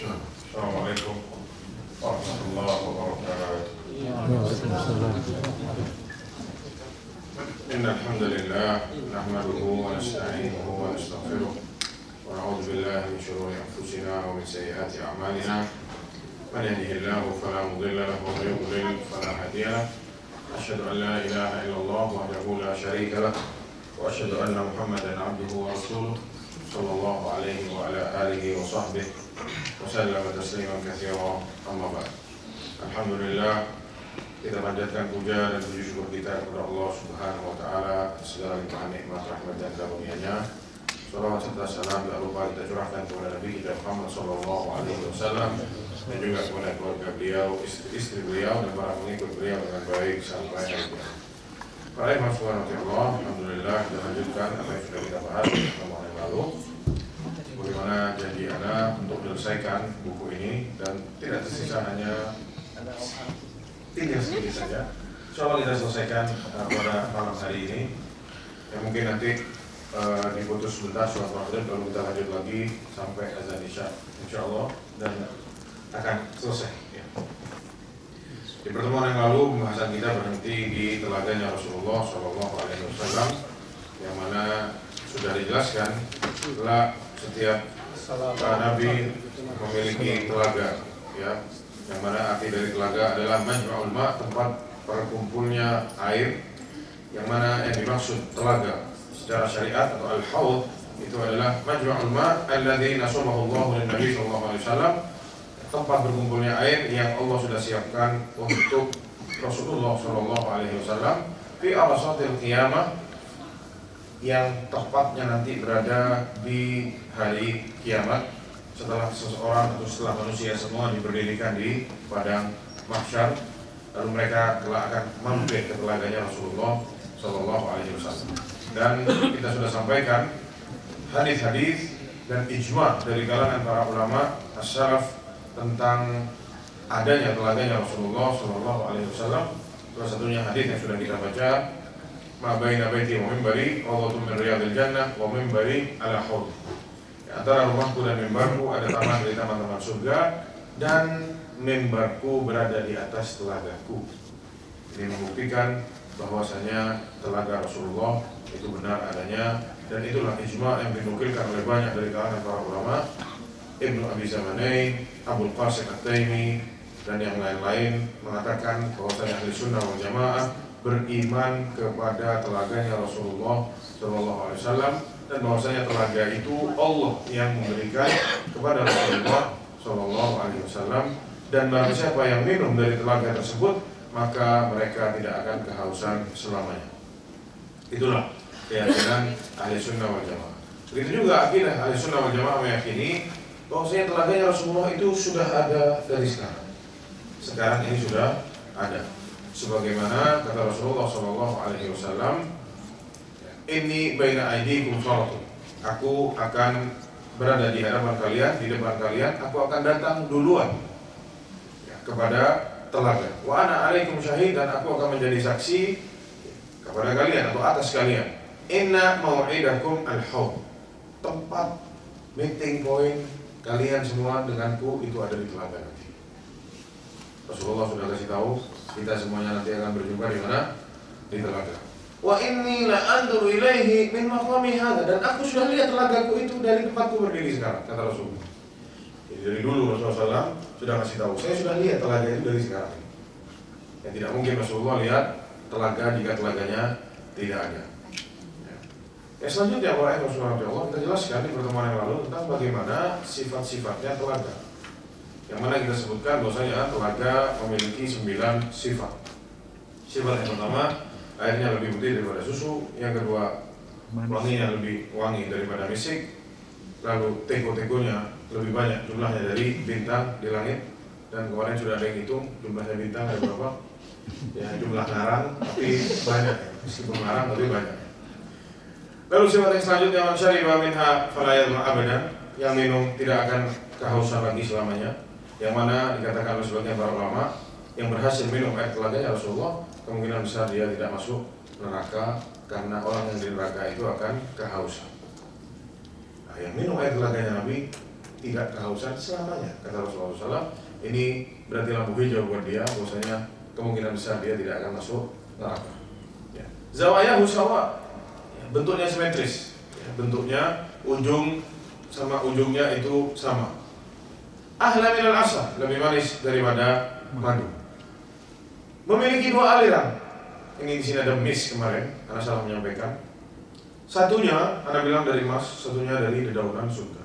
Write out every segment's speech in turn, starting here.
Assalamualaikum warahmatullahi wabarakatuh. Innal hamdalillah nahmaduhu wa nasta'inuhu wa nastaghfiruh wa na'udzu billahi min shururi anfusina wa min sayyiati a'malina. Man yahdihillahu fala mudilla lahu wa man yudlil fala hadiya lahu. Asyhadu an la ilaha illallah wahdahu la syarika lahu wa asyhadu anna Muhammadan 'abduhu wa rasuluh sallallahu alaihi wa ala alihi wa sahbihi wa sallama tasliman katsiran. Amma ba'd. Alhamdulillah, kita panjatkan puja dan puji syukur kita kepada Allah Subhanahu wa taala atas segala limpahan nikmat, rahmat dan karunia-Nya. Salawat serta salam tak lupa kita curahkan kepada Nabi kita Muhammad sallallahu alaihi wasallam dan juga kepada keluarga beliau, istri beliau dan para pengikut beliau dengan baik sampai hari kiamat. Para imam subhanallah, alhamdulillah kita lanjutkan apa yang sudah kita bahas pertemuan yang lalu. Bagaimana janji Anda untuk menyelesaikan buku ini dan tidak tersisa hanya tinggal sedikit saja. Insyaallah kita selesaikan pada malam hari ini. Yang mungkin nanti diputus sebentar sholat maghrib lalu kita lanjut lagi sampai azan isya insyaallah dan akan selesai ya. Di pertemuan yang lalu pembahasan kita berhenti di telaganya Rasulullah SAW yang mana sudah dijelaskan setelah setiap Nabi memiliki telaga ya, yang mana arti dari telaga adalah majma'ul ma', tempat berkumpulnya air, yang mana yang dimaksud telaga secara syariat atau al-haud itu adalah majma'ul ma' alladzi nasabahu Allah lin Nabi sallallahu alaihi wasallam, tempat berkumpulnya air yang Allah sudah siapkan untuk Rasulullah sallallahu alaihi wasallam fi awsatil qiyamah, yang tepatnya nanti berada di hari kiamat setelah seseorang atau setelah manusia semua diberdirikan di padang mahsyar, lalu mereka telah akan mampir ke telaganya Rasulullah sallallahu alaihi wasallam. Dan kita sudah sampaikan hadis-hadis dan ijma' dari kalangan para ulama as-salaf tentang adanya telaganya Rasulullah sallallahu alaihi wasallam. Salah satunya hadis yang sudah kita baca, ma baina baiti wa minbari rawdatun min riyadil jannah wa minbari ala haud. Antara rumahku dan mimbarku ada taman dari taman-taman surga dan mimbarku berada di atas telagaku. Ini membuktikan bahwasanya telaga Rasulullah itu benar adanya, dan itulah ijma' yang dinukilkan oleh banyak dari kalangan para ulama, Ibnu Abi Zamanain, Abul Qasim At-Taimi dan yang lain-lain mengatakan bahwasanya ahli sunnah wal jamaah beriman kepada telaganya Rasulullah sallallahu alaihi wasallam, dan bahwasanya telaga itu Allah yang memberikan kepada Rasulullah sallallahu alaihi wasallam, dan barang siapa yang minum dari telaga tersebut maka mereka tidak akan kehausan selamanya. Itulah keyakinan ahli sunnah wal jamaah. Begitu juga akidah ahli sunnah wal jamaah meyakini bahwasanya telaganya Rasulullah itu sudah ada dari sekarang. Sekarang ini sudah ada. Sebagaimana kata Rasulullah sallallahu alaihi wasallam, "Inni baina aydikum salatun." Aku akan berada di hadapan kalian, di depan kalian, aku akan datang duluan ya, kepada telaga. Wa ana alaikum syahid, dan aku akan menjadi saksi kepada kalian atau atas kalian. Inna mau'idakum al-haud. Tempat meeting point kalian semua denganku itu ada di telaga nanti. Rasulullah sudah kasih tahu kita semuanya nanti akan berjumpa di mana? Di telaga. Wa inni la anzuru ilaihi min maqami hadza, dan aku sudah lihat telagaku itu dari tempatku berdiri sekarang, kata Rasulullah. Jadi dari dulu Rasulullah SAW sudah kasih tahu, saya sudah lihat telaga itu dari sekarang. Yang tidak mungkin Rasulullah lihat telaga jika telaganya tidak ada. Ya, selanjutnya para Rasulullah kita jelaskan di pertemuan yang lalu tentang bagaimana sifat-sifatnya telaga. Yang mana kita sebutkan bahwasanya telaga memiliki 9 sifat. Sifat yang pertama, airnya lebih putih daripada susu. Yang kedua, wanginya lebih wangi daripada misik. Lalu teko-tekonya lebih banyak jumlahnya dari bintang di langit. Dan kemarin sudah ada yang hitung jumlahnya bintang ada berapa. Ya, jumlah ngarang tapi banyak, meskipun ngarang tapi banyak. Lalu sifat yang selanjutnya, man syariba minha fala yadhma abadan, yang minum tidak akan kehausan lagi selamanya. Yang mana dikatakan oleh sebagian para ulama, yang berhasil minum air telaganya Rasulullah kemungkinan besar dia tidak masuk neraka, karena orang yang di neraka itu akan kehausan. Nah, yang minum air telaganya Nabi tidak kehausan selamanya, kata Rasulullah SAW. Ini berarti lampu hijau buat dia, bahwasanya kemungkinan besar dia tidak akan masuk neraka. Ya. Zawayahu sawa, bentuknya simetris, ya, bentuknya ujung sama ujungnya itu sama. Ahla minal asal, lebih manis daripada madu. Memiliki dua aliran. Ini di sini ada mis kemarin, karena salah menyampaikan. Satunya, Anda bilang dari emas, satunya dari dedaunan surga.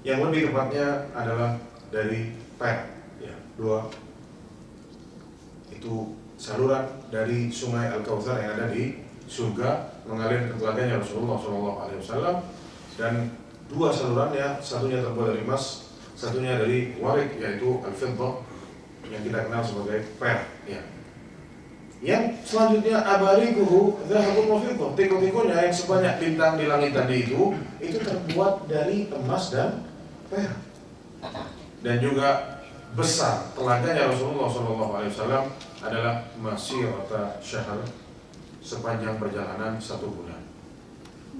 Yang lebih tepatnya adalah dari perak. Ya, dua. Itu saluran dari sungai Al-Kautsar yang ada di surga mengalir ke telaganya Rasulullah SAW. Dan dua salurannya, satunya terbuat dari emas, satunya dari warik, yaitu al-fiddah, yang kita kenal sebagai perak. Ya. Yang selanjutnya abarikuhu dhahabun wa fiddah, tiko-tikonya yang sebanyak bintang di langit tadi itu terbuat dari emas dan perak. Dan juga besar telaganya Rasulullah SAW adalah masirata syahr, sepanjang perjalanan 1 bulan.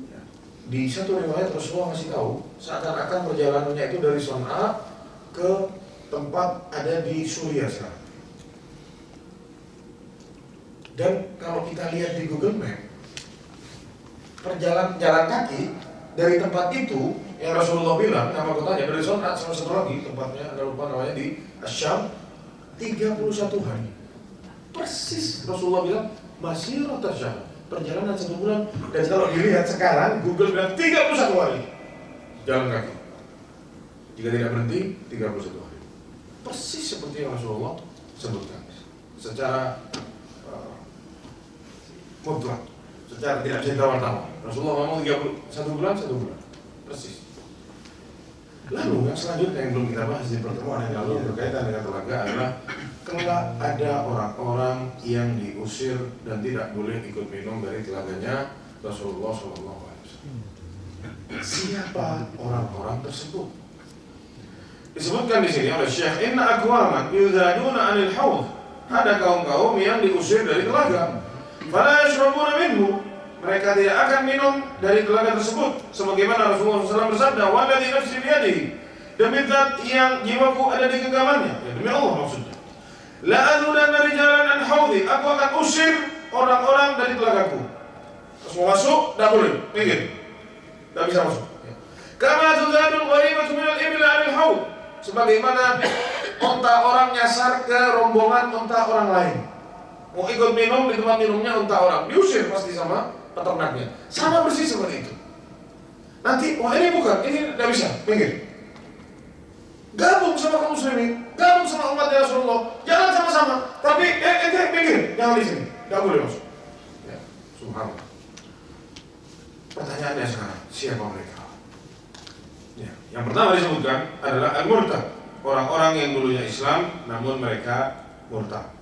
Ya. Di satu riwayat Rasulullah masih tahu seakan-akan perjalanannya itu dari Son'a ke tempat ada di Suriah sekarang. Dan kalau kita lihat di Google Map, perjalanan jalan kaki dari tempat itu yang Rasulullah bilang, nama kotanya dari Son'a sama satu lagi tempatnya, ada lupa namanya, di Asyam, 31 hari. Persis Rasulullah bilang masirah tasyahr, perjalanan 1 bulan. Dan kalau dilihat sekarang Google bilang 31 hari jalan kaki. Jika tidak berhenti 31 hari. Persis seperti yang Rasulullah sebutkan. Secara mutlak, secara tidak bisa ditawar-tawar. Rasulullah ngomong 31 bulan, 1 bulan. Persis. Lalu yang selanjutnya yang belum kita bahas di pertemuan yang lalu berkaitan dengan telaga adalah kelak ada orang-orang yang diusir dan tidak boleh ikut minum dari telaganya Rasulullah SAW. Siapa orang-orang tersebut? Disebutkan di sini oleh Syekh, inna aqwaman yuzaduna 'anil haud. Ada kaum-kaum yang diusir dari telaga. Fala yashrabuna minhu, mereka tidak akan minum dari telaga tersebut, sebagaimana Rasulullah SAW bersabda, walladzi nafsi biyadihi, demi zat yang jiwaku ada di genggamannya, ya, demi Allah maksudnya, la azudanna rijalan an haudhi, aku akan usir orang-orang dari telagaku. Terus mau masuk, tidak boleh, minggir, tidak bisa masuk. Kama tuzadul gharibatu minal ibli 'anil haud, sebagaimana onta orang nyasar ke rombongan onta orang lain. Mau ikut minum di tempat minumnya unta orang, diusir pasti sama peternaknya. Sama persis seperti itu. Nanti, wah ini bukan, ini tidak bisa, minggir. Gabung sama kaum muslimin, gabung sama umatnya Rasulullah, jalan sama-sama. Tapi, ente minggir, jangan di sini, tidak boleh masuk. Ya, subhanallah. Pertanyaannya sekarang, siapa mereka? Ya, yang pertama disebutkan adalah al-murtad, orang-orang yang dulunya Islam, namun mereka murtad,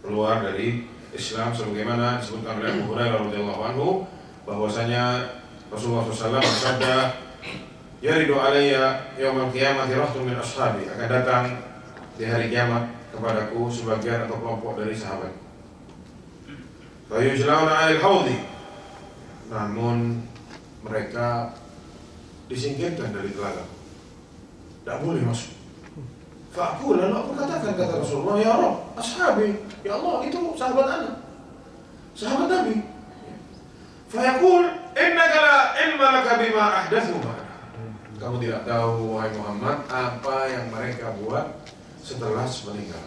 keluar dari Islam, sebagaimana disebutkan oleh Abu Hurairah radhiyallahu anhu bahwasanya Rasulullah SAW bersabda, yaridu alayya yaumil qiyamati rahtun min ashabi, akan datang di hari kiamat kepadaku sebagian atau kelompok dari sahabat. Fa yujlauna 'alal haudhi, namun mereka disingkirkan dari telaga, tidak boleh masuk. Fa'akul, lalu aku katakan, kata Rasulullah, ya Rabb, ashabi, ya Allah, itu sahabat anak, sahabat Nabi. Fa'akul, innaka la ilma laka bima ahdathu ba'da. Kamu tidak tahu, wahai Muhammad, apa yang mereka buat setelah meninggal.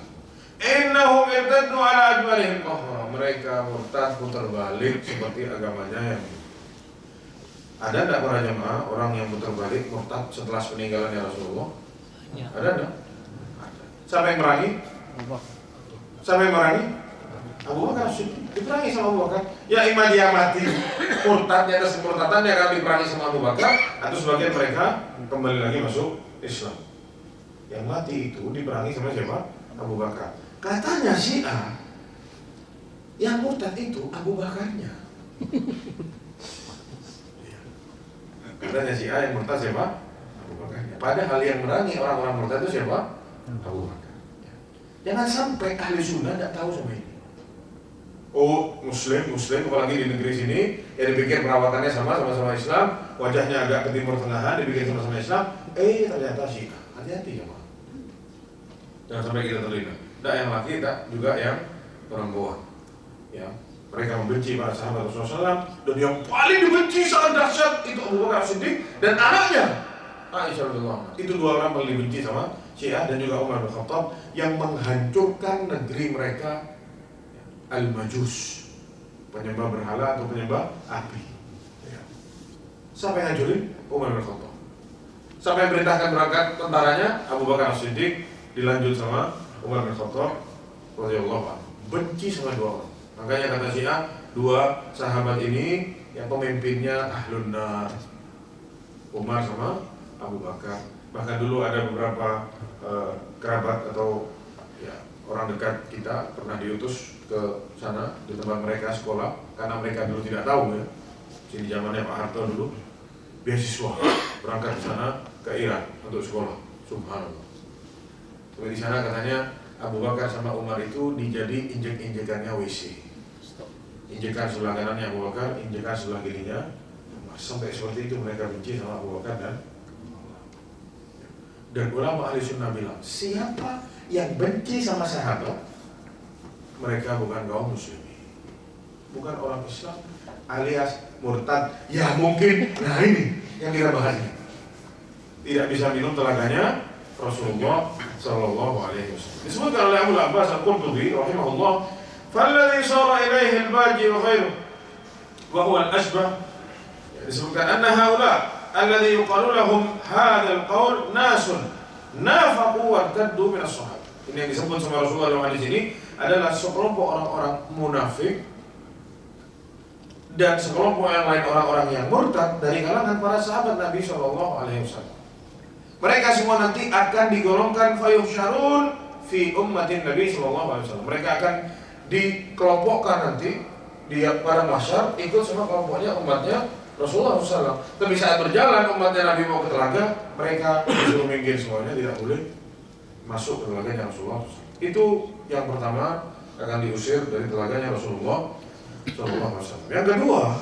Innahum irtaddu ala ajmalihim qahra, mereka murtad putar balik seperti agamanya yang ada. Tidak para jemaah orang yang putar balik murtad setelah peninggalannya Rasulullah? Ada tidak? Siapa yang merangi? Siapa yang merangi? Abu Bakar diperangi sama Abu Bakar. Ya imam dia mati murtad di atas kemurtadan, dia akan diperangi sama Abu Bakar, atau sebagian mereka kembali lagi masuk Islam. Yang mati itu diperangi sama siapa? Abu Bakar. Katanya Syiah, yang murtad itu Abu Bakarnya. Katanya Syiah yang murtad siapa? Abu Bakarnya. Padahal yang merangi orang-orang murtad itu siapa? Abu Bakar. Jangan sampai ahli sunnah tidak tahu sama ini. Oh, muslim, apalagi di negeri sini, ya dipikir perawakannya sama-sama Islam, wajahnya agak ke timur tengahan, dipikir sama-sama Islam, ternyata Syiah. Hati-hati ya, Pak. Jangan sampai kita terlena. Tidak yang laki, tidak juga yang perempuan. Ya, mereka membenci para sahabat Rasulullah SAW, dan yang paling dibenci sangat dahsyat itu Abu Bakar Siddiq dan anaknya Aisyah radhiyallahu anha. Itu dua orang paling dibenci sama Syiah, dan juga Umar bin Khattab yang menghancurkan negeri mereka, Al-Majus, penyembah berhala atau penyembah api. Ya. Siapa yang hancurin? Umar bin Khattab. Siapa yang perintahkan berangkat tentaranya? Abu Bakar Siddiq, dilanjut sama Umar bin Khattab radhiyallahu anhu. Benci sama dua orang. Makanya kata Syiah, dua sahabat ini yang pemimpinnya ahlun nar, Umar sama Abu Bakar. Bahkan dulu ada beberapa kerabat atau ya, orang dekat kita pernah diutus ke sana di tempat mereka sekolah, karena mereka dulu tidak tahu ya. Di zamannya Pak Harto dulu beasiswa berangkat ke sana ke Iran untuk sekolah. Subhanallah. Di sana katanya Abu Bakar sama Umar itu dijadi injek-injekannya WC. Injekan sebelah kanannya Abu Bakar, injekan sebelah kirinya Umar. Sampai seperti itu mereka benci sama Abu Bakar dan ulama ahli sunnah bilang, siapa yang benci sama sahabat, mereka bukan kaum muslimin, bukan orang Islam, alias murtad. Ya mungkin, nah ini yang kita bahas ini, tidak bisa minum telaganya Rasulullah Sallallahu Alaihi Wasallam. Disebutkan oleh Abu Abbas Al-Qurtubi rahimahullah, "Falladhi sara ilaihi al-baji wa khairuh wa huwa al-ashbah." Disebutkan anna haula alladhi yuqalu lahum hadzal qaul nasun nafaqu wa taddu min as-sahabah. Ini yang disebut sama Rasulullah dalam hadis ini adalah sekelompok orang-orang munafik dan sekelompok yang lain orang-orang yang murtad dari kalangan para sahabat Nabi Shallallahu Alaihi Wasallam. Mereka semua nanti akan digolongkan fayuhsyarun fi ummatin Nabi Shallallahu Alaihi Wasallam. Mereka akan dikelompokkan nanti di pada mahsyar ikut sama kelompoknya umatnya Rasulullah SAW. Tapi saat berjalan umatnya Nabi mau ke telaga, mereka disuruh minggir semuanya, tidak boleh masuk ke telaganya Rasulullah SAW. Itu yang pertama, akan diusir dari telaganya Rasulullah SAW. Yang kedua,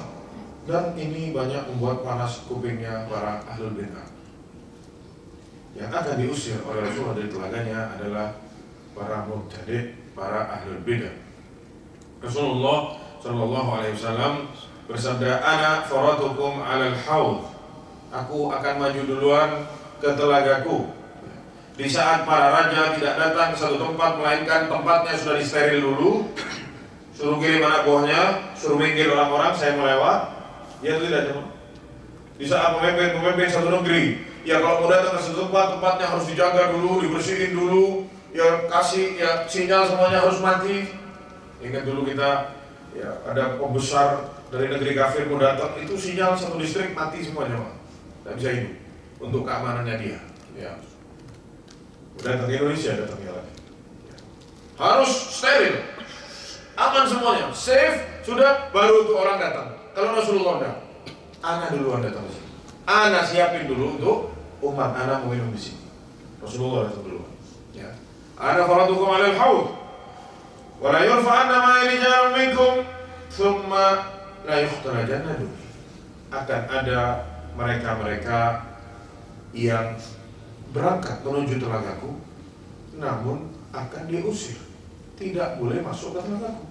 dan ini banyak membuat panas kupingnya para ahlul bid'ah, yang akan diusir oleh Rasulullah dari telaganya adalah para mubtadi', para ahlul bid'ah. Rasulullah SAW bersabda, "Ana faratukum 'alal haud." Aku akan maju duluan ke telagaku. Di saat para raja tidak datang ke satu tempat, melainkan tempatnya sudah disteril dulu, suruh kirim anak buahnya, suruh minggir orang-orang, saya melewat. Ya itu tidak cuma. Di saat pemimpin satu negeri, ya kalau mau datang ke satu tempat, tempatnya harus dijaga dulu, dibersihin dulu, ya kasih ya sinyal semuanya harus mati. Ingat dulu kita ya ada pembesar dari negeri kafir mau datang, itu sinyal satu distrik mati semuanya, Pak. Tidak bisa hidup untuk keamanannya dia. Ya. Datang ke Indonesia, datang ke lagi. Ya. Harus steril, aman semuanya, safe sudah, baru tuh orang datang. Kalau Rasulullah enggak, ana duluan datang ke sini. Ana siapin dulu untuk umat ana mau minum di sini. Rasulullah datang duluan. Ya. Ana faratukum 'alal haud. Wa la yurfa'anna ma'i rijalun minkum thumma la yuhtalajanna duni. Akan ada mereka-mereka yang berangkat menuju telagaku, namun akan diusir, tidak boleh masuk ke telagaku.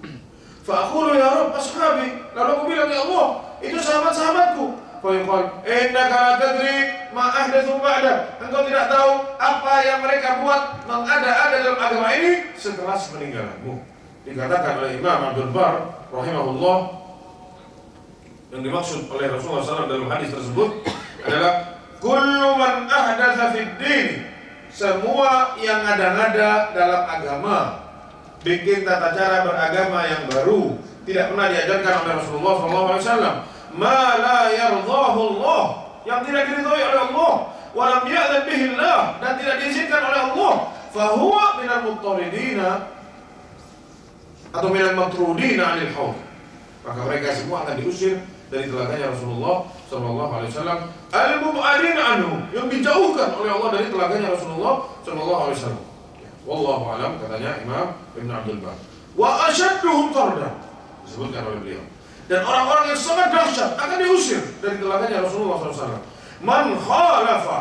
Fa'aqulu ya Rabb ashabi, lalu aku bilang, ya Allah, itu sahabat-sahabatku. Fa'yuqal innaka la tadri ma ahdatsu ba'da. Engkau tidak tahu apa yang mereka buat mengada-ada dalam agama ini setelah sepeninggalanmu. Dikatakan oleh Imam Abdul Bar rahimahullah, yang dimaksud oleh Rasulullah SAW dalam hadis tersebut adalah kullu man ahdatsa fid din, semua yang ngada-ngada dalam agama, bikin tata cara beragama yang baru, tidak pernah diajarkan oleh Rasulullah SAW, ma la yardahu Allah, yang tidak diridhoi oleh Allah, wa lam ya'zan bihi Allah, dan tidak diizinkan oleh Allah, fa huwa minal muttaridina atau minal matrudina 'anil haud. Maka mereka semua akan diusir dari telaganya Rasulullah sallallahu alaihi wasallam, al-mub'adin anhu, yang dijauhkan oleh Allah dari telaganya Rasulullah sallallahu alaihi wasallam. Wallahu alam, katanya Imam Ibn Abdul Bar. Wa ashadduhum tarda, disebutkan oleh beliau. Dan orang-orang yang sangat dahsyat akan diusir dari teladannya Rasulullah SAW. Man khalafa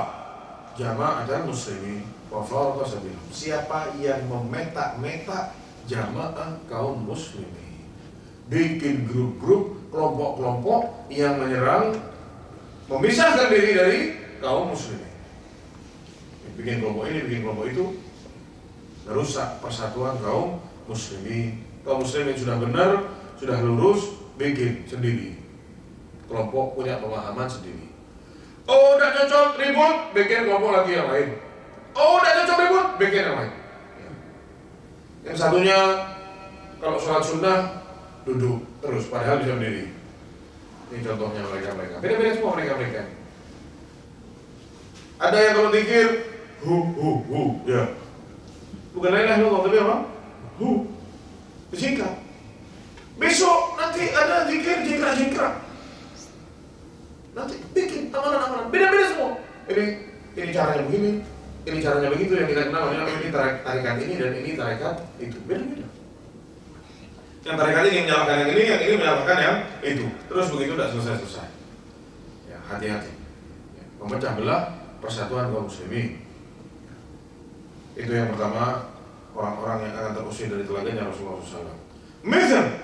jama'atan muslimin wa farqa sabilahum. Siapa yang memeta-meta jamaah kaum muslimin, bikin grup-grup, kelompok-kelompok yang menyerang, memisahkan diri dari kaum muslimin. Bikin kelompok ini, bikin kelompok itu, merusak persatuan kaum muslimin. Kaum muslimin sudah benar, sudah lurus, bikin sendiri. Kelompok punya pemahaman sendiri. Oh, udah cocok ribut, bikin kelompok lagi yang lain. Oh, udah cocok ribut, bikin yang lain. Yang satunya kalau sholat sunnah duduk terus, padahal bisa berdiri. Ini contohnya mereka. Beda-beda semua mereka. Ada yang kalau zikir hu, ya. Bukan la ilaha illallah, tapi apa? Hu. Disingkat. Besok nanti ada zikir jingkrak. Nanti bikin amalan-amalan. Beda-beda semua. Ini caranya begini, ini caranya begitu, yang kita kenal ini tarikat ini dan ini tarikat itu. Beda-beda. Yang tarikat ini menyalahkan yang ini menyalahkan yang itu. Terus begitu tidak selesai. Ya, hati-hati. Ya, memecah belah persatuan kaum muslimin. Itu yang pertama, orang-orang yang akan terusir dari teladannya Rasulullah SAW. Misal,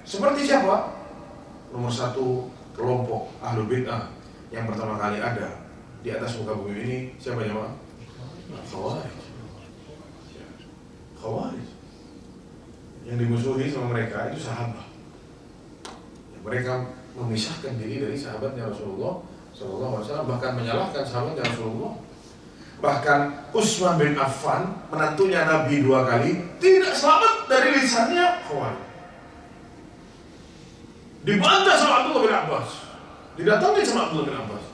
seperti siapa? Nomor satu, kelompok ahlul bid'ah yang pertama kali ada di atas muka bumi ini. Siapa jemaah? Khawarij. Yang dimusuhi sama mereka itu sahabat. Mereka memisahkan diri dari sahabatnya Rasulullah SAW, bahkan menyalahkan sahabatnya Rasulullah. Bahkan Utsman bin Affan, menantunya Nabi 2 kali, tidak selamat dari lisannya Khawarij. Dibantah sama Abdullah bin Abbas, didatangi sama Abdullah bin Abbas.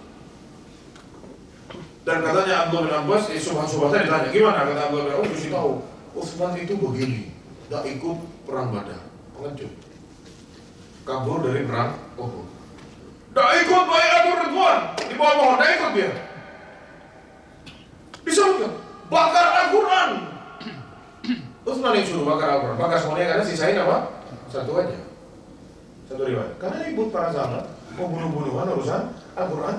Dan katanya Abdullah bin Abbas, subhan-subhannya ditanya, gimana? Kata Abdullah bin Abbas, mesti tahu Utsman itu begini, tidak ikut perang Badar, pengecut, kabur dari perang Uhud, tidak ikut Bai'atul Ridwan, di bawah pohon, tidak ikut dia. Disebutkan, bakar Al-Quran. Utsman yang suruh bakar Al-Quran, bakar semuanya karena sisain apa? Satu aja. Satu riwayat. Karena ribut para sahabat, mau bunuh-bunuhan urusan Al-Quran.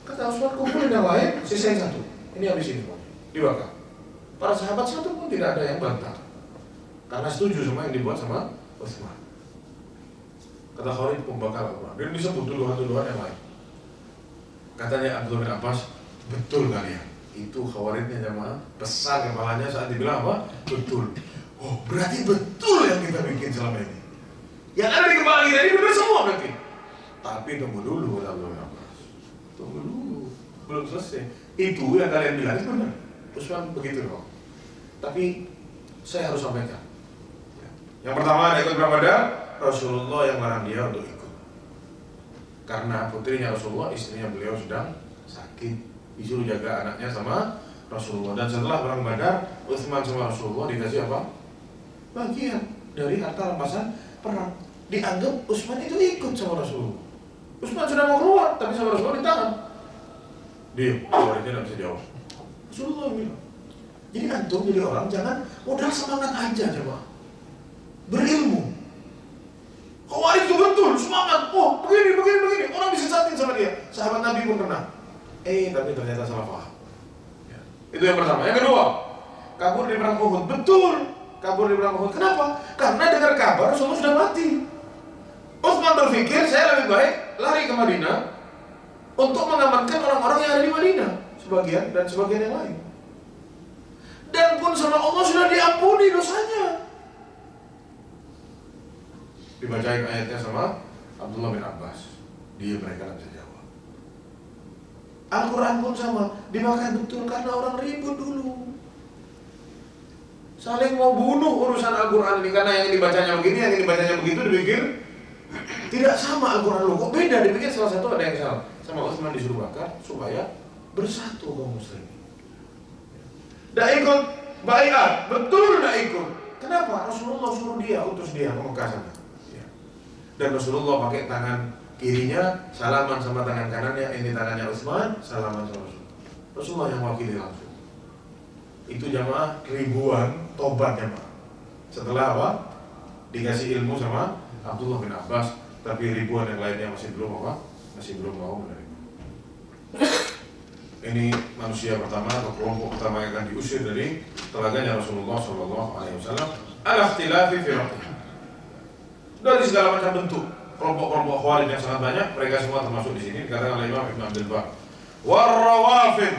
Kata Utsman, kumpulin yang lain, sisain satu. Ini habis ini semuanya, dibakar. Para sahabat satu pun tidak ada yang bantah, karena setuju sama yang dibuat sama Utsman. Kata Khawarij, pembakar Al-Quran. Dan disebut tuduhan-tuduhan yang lain. Katanya Abdullah bin Abbas, betul kalian. Itu Khawarijnya jamaah, besar kepalanya saat dibilang apa? Betul. Oh, berarti betul yang kita bikin selama ini. Yang ada di kepala kita ini benar semua berarti. Tapi tunggu dulu, kata Abdullah bin Abbas. Tunggu dulu, belum selesai. Itu yang kalian bilang itu benar. Utsman begitu loh. Tapi saya harus sampaikan. Yang pertama, ada ikut perang Badar, Rasulullah yang melarang dia untuk ikut. Karena putrinya Rasulullah, istrinya beliau sedang sakit, disuruh jaga anaknya sama Rasulullah. Dan setelah perang Badar, Utsman sama Rasulullah dikasih apa? Bagian dari harta rampasan perang. Dianggap Utsman itu ikut sama Rasulullah. Utsman sudah mau keluar, tapi sama Rasulullah ditahan. Dia, Khawarij tidak bisa jawab. Rasulullah bilang, jadi antum jadi orang jangan modal semangat aja coba. Berilmu. Khawarij itu betul semangat. Oh, begini. Orang bisa disatin sama dia. Sahabat Nabi pun pernah. Tapi ternyata salah paham. Ya. Itu yang pertama. Yang kedua, kabur di perang Uhud. Betul, kabur di perang Uhud. Kenapa? Karena dengar kabar Rasulullah sudah mati. Utsman berpikir saya lebih baik lari ke Madinah untuk mengamankan orang-orang yang ada di Madinah, sebagian dan sebagian yang lain. Dan pun sama Allah sudah diampuni dosanya. Dibacain ayatnya sama Abdullah bin Abbas. Dia mereka tidak bisa jawab. Al-Quran pun sama, dimakan betul karena orang ribut dulu. Saling mau bunuh urusan Al-Quran ini karena yang dibacanya begini, yang dibacanya begitu, dipikir tidak sama Al-Quran lu, kok beda, dipikir salah satu ada yang salah. Sama Utsman disuruh bakar supaya bersatu kaum muslimin. Tidak ikut baiat, betul tidak ikut. Kenapa? Rasulullah suruh dia, utus dia ke Mekah sana. Dan Rasulullah pakai tangan kirinya salaman sama tangan kanannya, ini tangannya Utsman, salaman sama Rasulullah. Rasulullah yang wakili langsung. Itu jamaah ribuan tobat jamaah. Setelah apa? dikasih ilmu sama Abdullah bin Abbas, tapi ribuan yang lainnya masih belum mau menerima. Ini manusia pertama atau kelompok pertama yang akan diusir dari telaganya Rasulullah SAW. Al-ikhtilafi fi raqih. Dari segala macam bentuk kelompok-kelompok Khawarij yang sangat banyak, mereka semua termasuk di sini. Dikatakan oleh Imam Ibn Abdul Bar. War-Rawafid.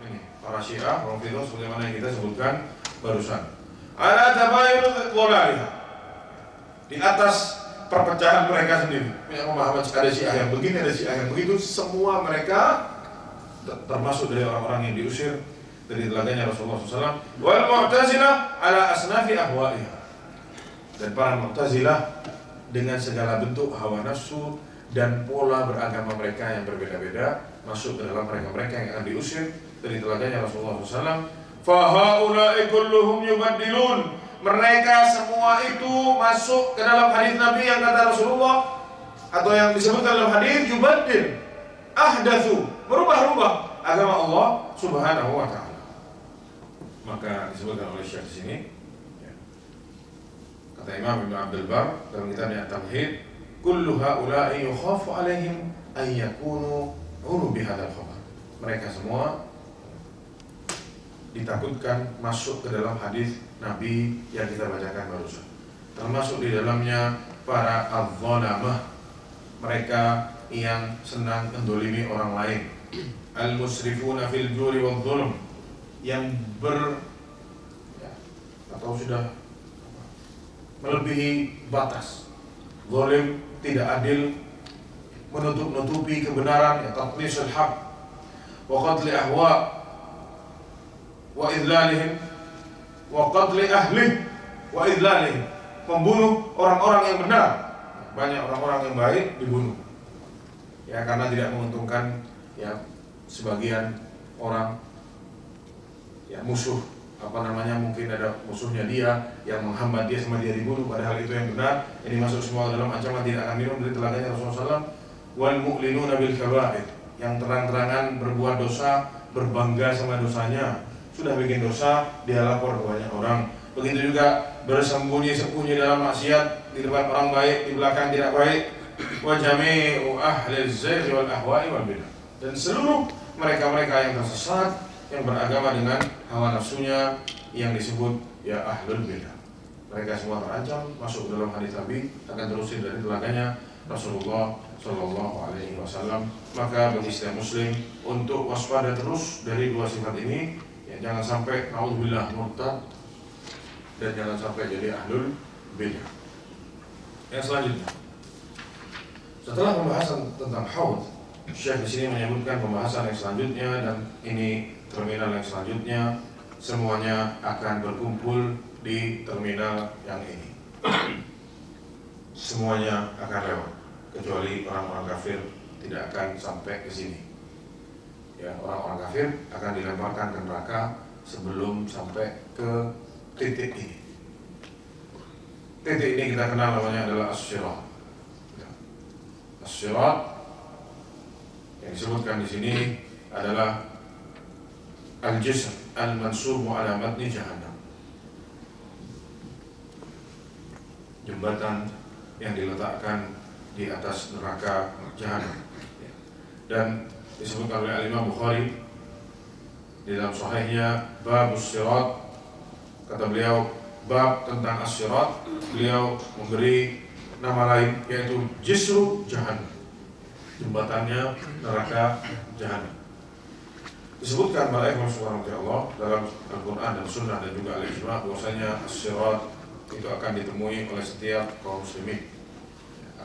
Ini para Syiah, Rafidhah sebagaimana yang kita sebutkan barusan. Ala tabayyun dhalaliha. Di atas perpecahan mereka sendiri, punya pemahaman ada Syiah yang begini, ada Syiah yang begitu, semua mereka termasuk dari orang-orang yang diusir dari telaganya Rasulullah SAW. Wal Mu'tazilah ala asnafi ahwaiha. Dan para Mu'tazilah dengan segala bentuk hawa nafsu dan pola beragama mereka yang berbeda-beda masuk ke dalam mereka-mereka yang akan diusir dari telaganya Rasulullah SAW. Fahaulai kulluhum yubaddilun. Mereka semua itu masuk ke dalam hadis Nabi yang kata Rasulullah atau yang disebutkan dalam hadis yubaddil, ahdatsu, berubah-ubah agama Allah Subhanahu wa taala. Maka disebutkan oleh Syekh di sini, ya. Kata Imam Ibn Abdul Bar dalam kitabnya At-Tamhid, kullu haula'i yukhafu 'alaihim ay yakunu ulu bihadzal khabar. Mereka semua ditakutkan masuk ke dalam hadis Nabi yang kita bacakan barusan. Termasuk di dalamnya para adz-dzalamah, mereka yang senang mendolimi orang lain, al-musrifuna fil juri wal zulm, yang atau sudah melebihi batas, zalim, tidak adil, menutup-nutupi kebenaran, ya tatmisul haq wa qatli ahwa wa idlalihim wa qatli ahli wa idlalihim, membunuh orang-orang yang benar. Banyak orang-orang yang baik dibunuh, ya karena tidak menguntungkan ya sebagian orang, ya musuh mungkin ada musuhnya dia yang menghambat dia sama dia dibunuh, padahal itu yang benar. Ini masuk semua dalam ancaman tidak akan minum dari telaganya Rasulullah SAW. Wal mu'linuna bil kaba'ir, yang terang-terangan berbuat dosa, berbangga sama dosanya. Sudah bikin dosa, dia lapor ke banyak orang. Begitu juga bersembunyi-sembunyi dalam maksiat, di depan orang baik, di belakang tidak baik. Wa jami'u ahli az-zayg wal ahwa'i wal bidah. Dan seluruh mereka-mereka yang tersesat, yang beragama dengan hawa nafsunya, yang disebut ya ahlul bidah. Mereka semua terancam masuk dalam hadis Nabi, akan terusir dari telaganya Rasulullah Shallallahu Alaihi Wasallam. Maka bagi setiap Muslim untuk waspada terus dari dua sifat ini. Jangan sampai naudzubillah murtad dan jangan sampai jadi ahlul bidah. Yang selanjutnya, setelah pembahasan tentang haud, Syekh di sini menyebutkan pembahasan yang selanjutnya, dan ini terminal yang selanjutnya, semuanya akan berkumpul di terminal yang ini. Semuanya akan lewat, kecuali orang-orang kafir tidak akan sampai ke sini. Ya, orang-orang kafir akan dilemparkan ke neraka sebelum sampai ke titik ini. Titik ini kita kenal namanya adalah as-sirat. Ya. As-sirat yang disebutkan di sini adalah al-jisr al-mansubu ala matni jahannam. Jembatan yang diletakkan di atas neraka jahannam. Dan disebutkan oleh Imam Bukhari di dalam sahihnya babus sirat, kata beliau bab tentang as-sirat, beliau memberi nama lain yaitu jisru jahannam, jembatannya neraka jahannam. Disebutkan oleh Imam Subhanallah dalam Al-Quran dan Sunnah dan juga al-ijma' bahwasanya as-sirat itu akan ditemui oleh setiap kaum muslimin,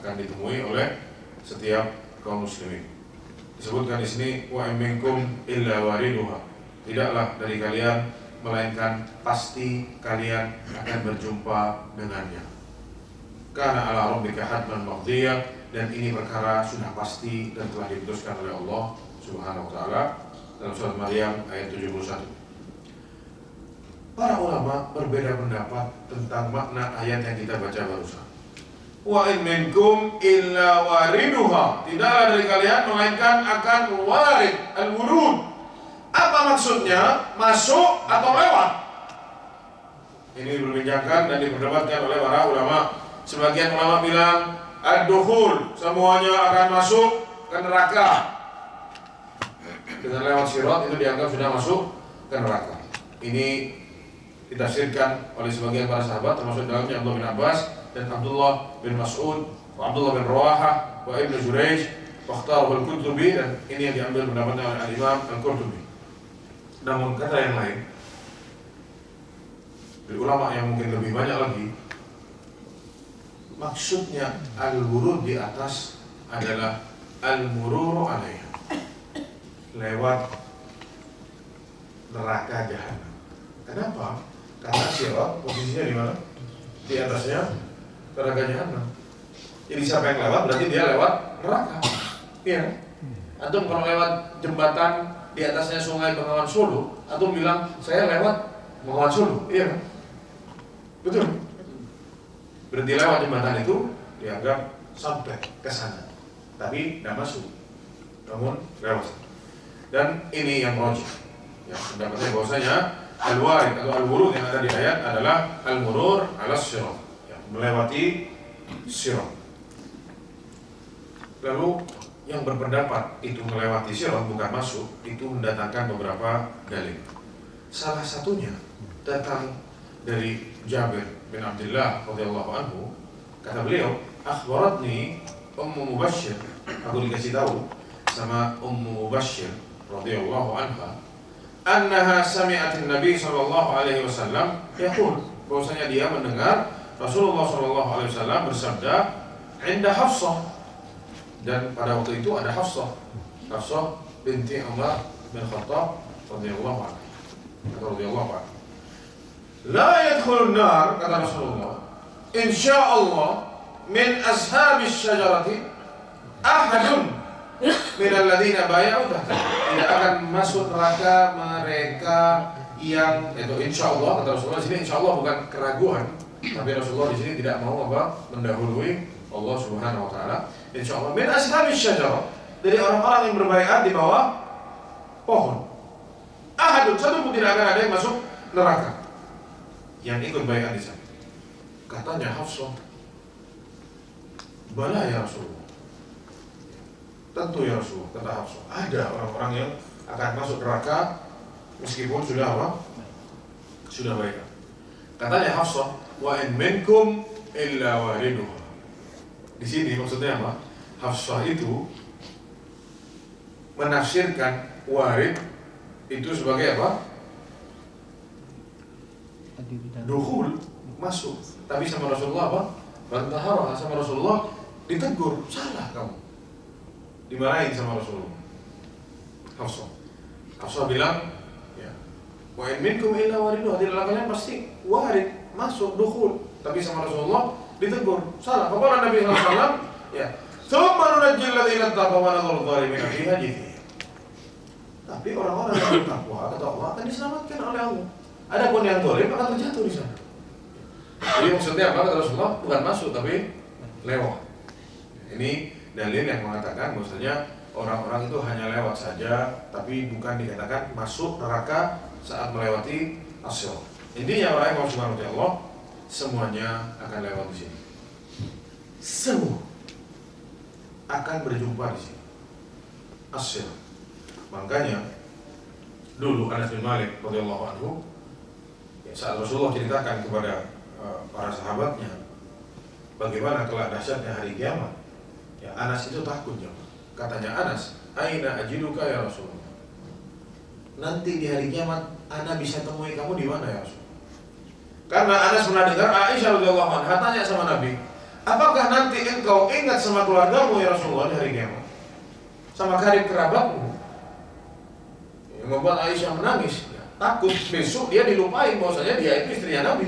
akan ditemui oleh setiap kaum muslimin. Disebutkan di sini wa minkum illa wariduha, tidaklah dari kalian melainkan pasti kalian akan berjumpa dengannya. Karena ala rabbika hatman maqdiyah, dan ini perkara sudah pasti dan telah diputuskan oleh Allah Subhanahu wa taala dalam surat Maryam ayat 71. Para ulama berbeda pendapat tentang makna ayat yang kita baca barusan. Wa in minkum illa wariduha, tidaklah dari kalian melainkan akan warid, al-wurud. Apa maksudnya? Masuk atau lewat? Ini diperbincangkan dan diperdebatkan oleh para ulama. Sebagian ulama bilang ad-dukhul, semuanya akan masuk ke neraka. Dengan lewat sirat itu dianggap sudah masuk ke neraka. Ini ditafsirkan oleh sebagian para sahabat, termasuk dalamnya Abdullah bin Abbas dan Abdullah bin Mas'ud, Abdullah bin Rawahah, wa Ibnu Jurayj, wakhtarahu al-Qurtubi, dan ini yang diambil pendapatnya oleh Al-Imam al-Qurtubi. Namun kata yang lain dari ulama yang mungkin lebih banyak lagi, maksudnya al-wurud di atas adalah al-mururu alaiha, lewat neraka jahanam. Kenapa? Karena sirat posisinya di mana? Di atasnya neraka jahanam. Jadi siapa yang lewat berarti dia lewat neraka. Iya. Atau kalau lewat jembatan di atasnya sungai Bengawan Solo, atau bilang saya lewat Bengawan Solo, iya. Betul. Berarti lewat jembatan itu dianggap sampai ke sana, tapi tidak masuk, namun lewat. Dan ini yang rajih. Ya, pendapatnya bahwasanya al-warid atau al-wurud yang ada di ayat adalah al-murur ala sirat, ya, melewati sirat. Lalu yang berpendapat itu melewati sirat bukan masuk, itu mendatangkan beberapa dalil. Salah satunya datang dari Jabir bin Abdullah radhiyallahu anhu. Kata beliau, akhbaratni Ummu Mubashshir, aku dikasih tahu sama Ummu Mubashshir radhiyallahu anha, annaha sami'atin Nabi sallallahu alaihi wasallam yaqul, bahwasanya dia mendengar Rasulullah sallallahu alaihi wasallam bersabda, "Inda Hafsah," dan pada waktu itu ada Hafsah binti Umar bin Khattab radhiyallahu anha. Radhiyallahu anha. La yadkhulun nar, kata Rasulullah, insyaallah min ashabis syajarati ahadun min alladziina bay'u tahta. Tidak akan masuk neraka mereka yang, itu insyaallah kata Rasulullah. Di sini insyaallah bukan keraguan, tapi Rasulullah di sini tidak mau mendahului Allah Subhanahu wa taala. Insyaallah min ashabis syajarah, dari orang-orang yang berbaiat di bawah pohon. Ahadun, satu pun tidak akan ada yang masuk neraka yang ikut baiat di sana. Katanya Hafsah, bala ya Rasulullah. Tentu ya Rasulullah, kata Hafsah, ada orang-orang yang akan masuk neraka meskipun sudah apa? Sudah baiat. Katanya Hafsah, wa in minkum illa wariduha. Di sini maksudnya apa? Hafsah itu menafsirkan warid itu sebagai apa? Dukhul, masuk. Tapi sama Rasulullah apa? Bantahara, sama Rasulullah ditegur, salah kamu. Dimarahin sama Rasulullah. Hafsah bilang, ya, wa in minkum illa wariduha, tidak kalian pasti warid, masuk, dukhul. Tapi sama Rasulullah ditegur, salah. Kata Nabi sallallahu alaihi wasallam, ya, "Tsumma nunajjil ladzina taqaw wa nadhuru dzalimin fiha jithiya." Tapi orang-orang yang bertakwa, kata Allah, akan diselamatkan oleh Allah. Adapun yang zalim akan terjatuh di sana. Jadi maksudnya apa? Kata Rasulullah, bukan masuk tapi lewat. Ini dalil yang mengatakan bahwasanya orang-orang itu hanya lewat saja, tapi bukan dikatakan masuk neraka saat melewati as-sirat. Intinya orang yang subhanahu wa ta'ala semuanya akan lewat di sini. Semua akan berjumpa di sini. As-sirat. Makanya dulu Anas bin Malik radhiyallahu anhu, ya, saat Rasulullah ceritakan kepada para sahabatnya bagaimana kelak dahsyatnya hari kiamat, ya, Anas itu takut, ya. Katanya Anas, "Aina ajiduka ya Rasulullah?" Nanti di hari kiamat Ana bisa temui kamu di mana ya Rasul? Karena Anas pernah dengar Aisyah radhiyallahu anha tanya sama Nabi, "Apakah nanti engkau ingat sama keluargamu ya Rasulullah di hari kiamat? Sama karib kerabatmu?" Yang membuat Aisyah menangis, ya, takut besok dia dilupain bahwasanya dia itu istrinya Nabi.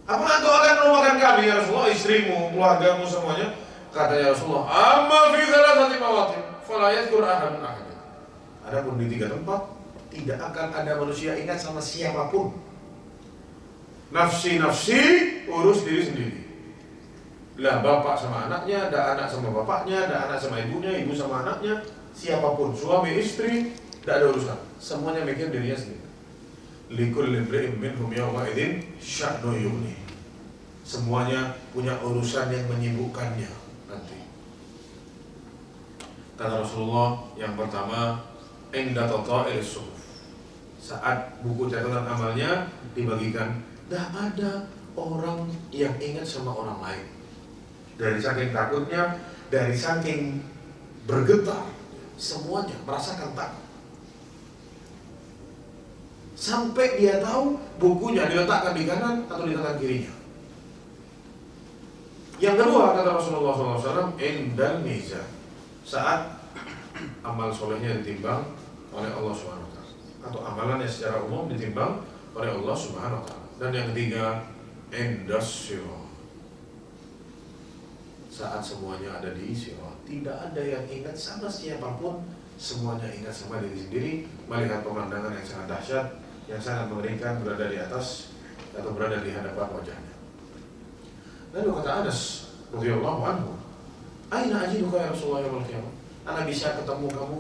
"Apa engkau akan melupakan kami ya Rasulullah, istrimu, keluargamu semuanya?" Katanya Rasulullah, "Amma fi thalathati mawatin fala yadhkur ahadun ahadan." Adapun di 3 tempat tidak akan ada manusia ingat sama siapapun. Nafsi, urus diri sendiri. Lah bapak sama anaknya, ada anak sama bapaknya, ada anak sama ibunya, ibu sama anaknya, siapapun, suami, istri, tidak ada urusan. Semuanya mikir dirinya sendiri. likulli imri'in minhum yawma idzin sya'nu yughni. Semuanya punya urusan yang menyibukkannya nanti. Kata Rasulullah, yang pertama, inda tata'il suhuf, saat buku catatan amalnya dibagikan, tidak ada orang yang ingat sama orang lain. Dari saking takutnya, dari saking bergetar, semuanya merasakan takut. Sampai dia tahu bukunya diletakkan di kanan atau di tangan kirinya. Yang kedua, kata Rasulullah SAW, indal mizan, saat amal solehnya ditimbang oleh Allah SWT, atau amalannya secara umum ditimbang oleh Allah SWT. Dan yang ketiga, indas sirat, saat semuanya ada di sirat, tidak ada yang ingat sama siapapun, semuanya ingat sama diri sendiri, melihat pemandangan yang sangat dahsyat, yang sangat mengerikan berada di atas atau berada di hadapan wajahnya. Lalu kata Anas radhiyallahu anhu, aina ajiduka ya Rasulullah yaumil qiyamah? Ana bisa ketemu kamu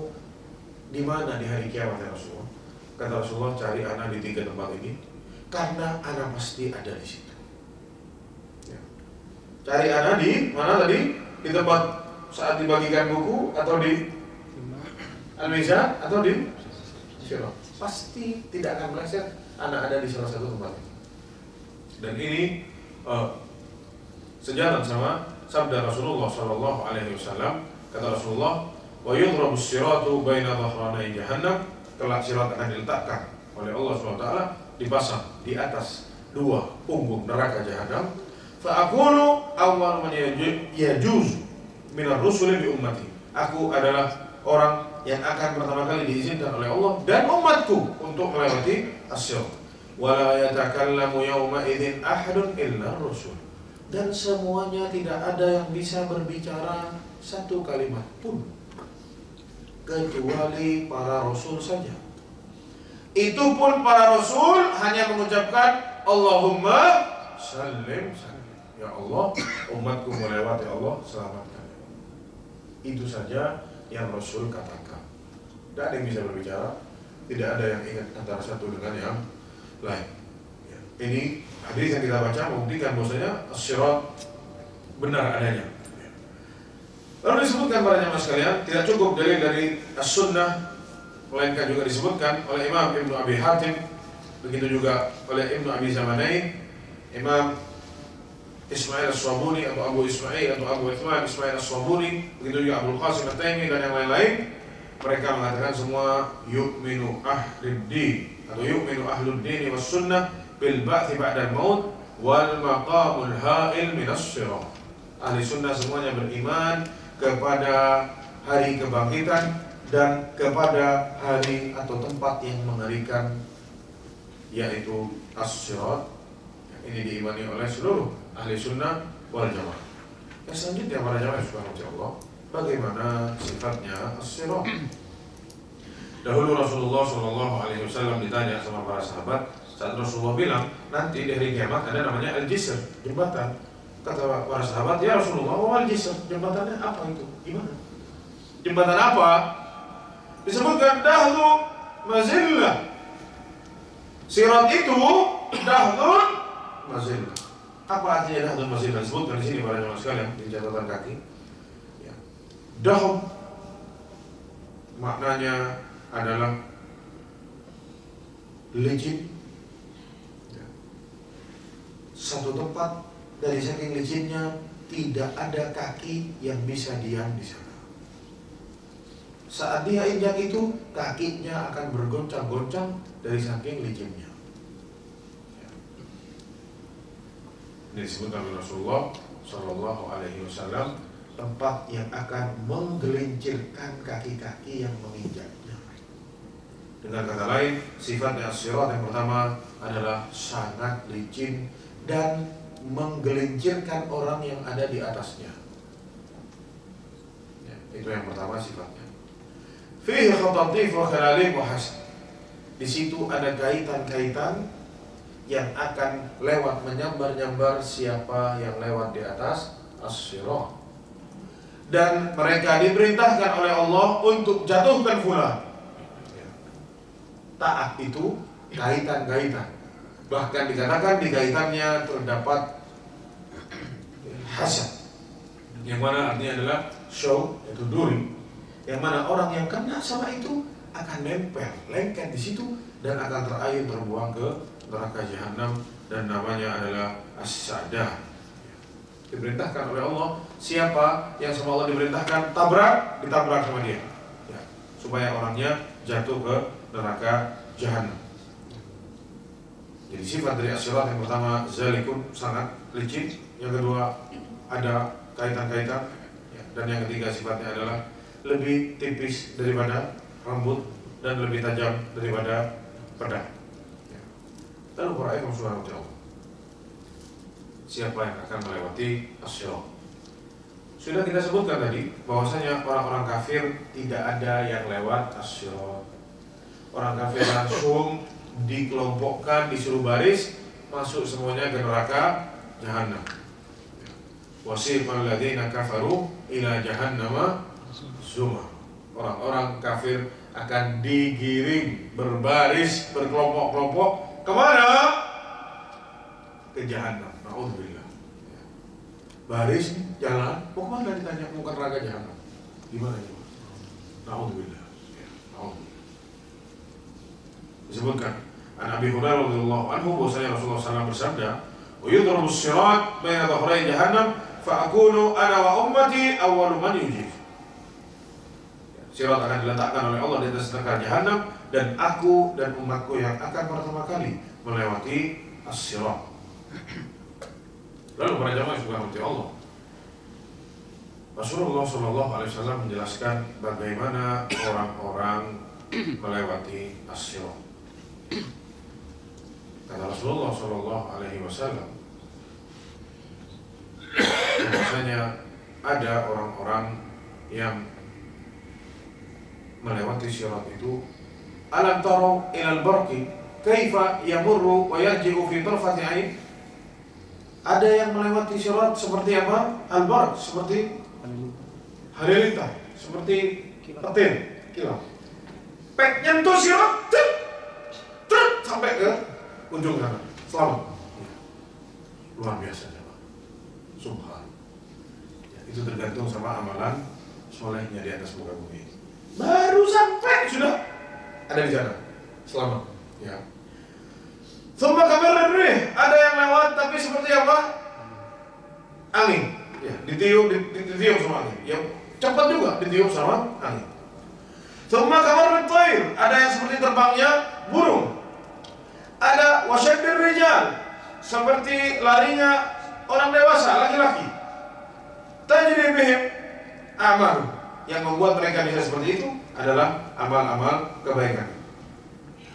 di mana di hari kiamat ya Rasulullah? Kata Rasulullah, cari ana di 3 tempat ini, karena ana pasti ada di situ. Ya. Cari ana di mana tadi? Di tempat saat dibagikan buku, atau di al-mizan, atau di sirat. Pasti tidak akan meleset, ana ada di salah satu tempat ini. Dan ini sejalan sama sabda Rasulullah sallallahu alaihi wasallam. Kata Rasulullah, wa yudrabu siratu baina dhahranai jahannam, kelak sirat akan diletakkan oleh Allah SWT, dipasang di atas 2 punggung neraka jahanam. Fa aqulu awwal man yajuz minar rusuli bi ummati, aku adalah orang yang akan pertama kali diizinkan oleh Allah dan umatku untuk melewati as-sirat. Wala yatakallamu yawma idzin ahadun illa ar-rusul, dan semuanya tidak ada yang bisa berbicara satu kalimat pun kecuali para rasul saja. Itu pun para rasul hanya mengucapkan Allahumma sallim sallim, ya Allah, umatku melewati, Allah selamatkan. Itu saja yang Rasul katakan. Tidak ada yang bisa berbicara, tidak ada yang ingat antara satu dengan yang lain. Ini hadis yang kita baca membuktikan bahwasanya as-sirat benar adanya. Lalu disebutkan para jamaah sekalian, tidak cukup dalil dari as-sunnah, melainkan juga disebutkan oleh Imam Ibnu Abi Hatim, begitu juga oleh Ibnu Abi Zamanain, Imam Ismail As-Swabuni atau Abu Ismail atau Abu Ismail As-Swabuni, begitu juga Abdul Qasim At-Taimi dan yang lain-lain. Mereka mengatakan semua yu'minu ahlud din atau yu'minu ahlud din was sunnah bil ba'thi ba'dal maut wal maqamul ha'il minas sirat. Ahli sunnah semuanya beriman kepada hari kebangkitan dan kepada hari atau tempat yang mengerikan, yaitu as-sirat. Ini diimani oleh seluruh ahli sunnah wal jamaah. Yang selanjutnya para jamaah subhanahu Allah, bagaimana sifatnya as-sirat? Dahulu Rasulullah SAW ditanya sama para sahabat, saat Rasulullah bilang nanti di hari kiamat ada namanya al-jisr, jembatan. Kata para sahabat, ya Rasulullah, al-jisr, jembatannya apa itu? Gimana? Jembatan apa? Disebutkan dahlu mazillah. Sirat itu dahlun mazillah. Apa artinya dahlun mazillah? Disebutkan di sini para jemaah sekalian di catatan kaki. Ya. Dahl maknanya adalah licin. Ya. Satu tempat dari saking licinnya tidak ada kaki yang bisa diam di sana. Saat dia injak itu, kakinya akan bergoncang-goncang dari saking licinnya. Ini disebutkan oleh Rasulullah Sallallahu Alaihi Wasallam, tempat yang akan menggelincirkan kaki-kaki yang menginjaknya. Dengan kata lain, sifatnya as-sirat yang pertama adalah sangat licin dan menggelincirkan orang yang ada di atasnya. Ya, itu yang pertama sifatnya. Fihi khatatif wa khalalib wa hasad. Di situ ada kaitan-kaitan yang akan lewat menyambar-nyambar siapa yang lewat di atas as-sirat. Dan mereka diperintahkan oleh Allah untuk jatuhkan fulan. Taat itu kaitan-kaitan. Bahkan dikatakan di kaitannya terdapat hasad, yang mana artinya adalah show, yaitu duri, yang mana orang yang kena sama itu akan nempel, lengket di situ dan akan terbuang ke neraka jahanam, dan namanya adalah as-sa'dah. Diperintahkan oleh Allah, siapa yang sama Allah diperintahkan tabrak, ditabrak sama dia, ya, supaya orangnya jatuh ke neraka jahanam. Jadi sifat dari as-sirat yang pertama zalikun, sangat licin. Yang kedua ada kaitan-kaitan, ya. Dan yang ketiga sifatnya adalah lebih tipis daripada rambut dan lebih tajam daripada pedang, ya. Lalu para ayat subhanahu wa ta'ala, siapa yang akan melewati as-sirat? Sudah kita sebutkan tadi bahwasanya orang-orang kafir tidak ada yang lewat as-sirat. Orang kafir langsung dikelompokkan, disuruh baris, masuk semuanya ke neraka jahanam. Wasiqal ladzina kafaru ila jahannama zumar. Orang-orang kafir akan digiring berbaris, berkelompok-kelompok kemana? Ke jahanam. Na'udzubillah. Baris jalan, mau kemana ditanya? Mau ke neraka jahanam. Gimana ya? Na'udzubillah. Disebutkan an Abi Hurairah radhiyallahu anhu bahwasanya Rasulullah SAW bersabda, "Wa yudrabu as-sirat baina dhahray jahannam fa akunu ana wa ummati awwalu man yujib." Sirat akan diletakkan oleh Allah di atas neraka jahanam, dan aku dan umatku yang akan pertama kali melewati as-sirat. Lalu para jamaah subhanahu Allah, Rasulullah SAW menjelaskan bagaimana orang-orang melewati as-sirat. Kata Rasulullah SAW, bahwasanya ada orang-orang yang melewati sirat itu, alam taro ilal barqi kaifa yamurru wa yarji'u fi tarfati ain. Ada yang melewati sirat seperti apa? Al-barq, seperti halilintar, seperti petir, kilat. Pek nyentuh sirat, sampai ke ujung sana, selamat. Ya. Luar biasa, subhan. Ya, itu tergantung sama amalan solehnya di atas muka bumi. Baru sampai sudah ada di sana, selamat. Ya. Summa kabar rih, ada yang lewat tapi seperti apa? Angin. Ya, ditiup sama angin. Ya, cepat juga ditiup sama angin. Summa kabar tayr, ada yang seperti terbangnya burung. Ada wasyadir rijal, seperti larinya orang dewasa, laki-laki. Tajri bihim amal, yang membuat mereka bisa seperti itu adalah amal-amal kebaikan.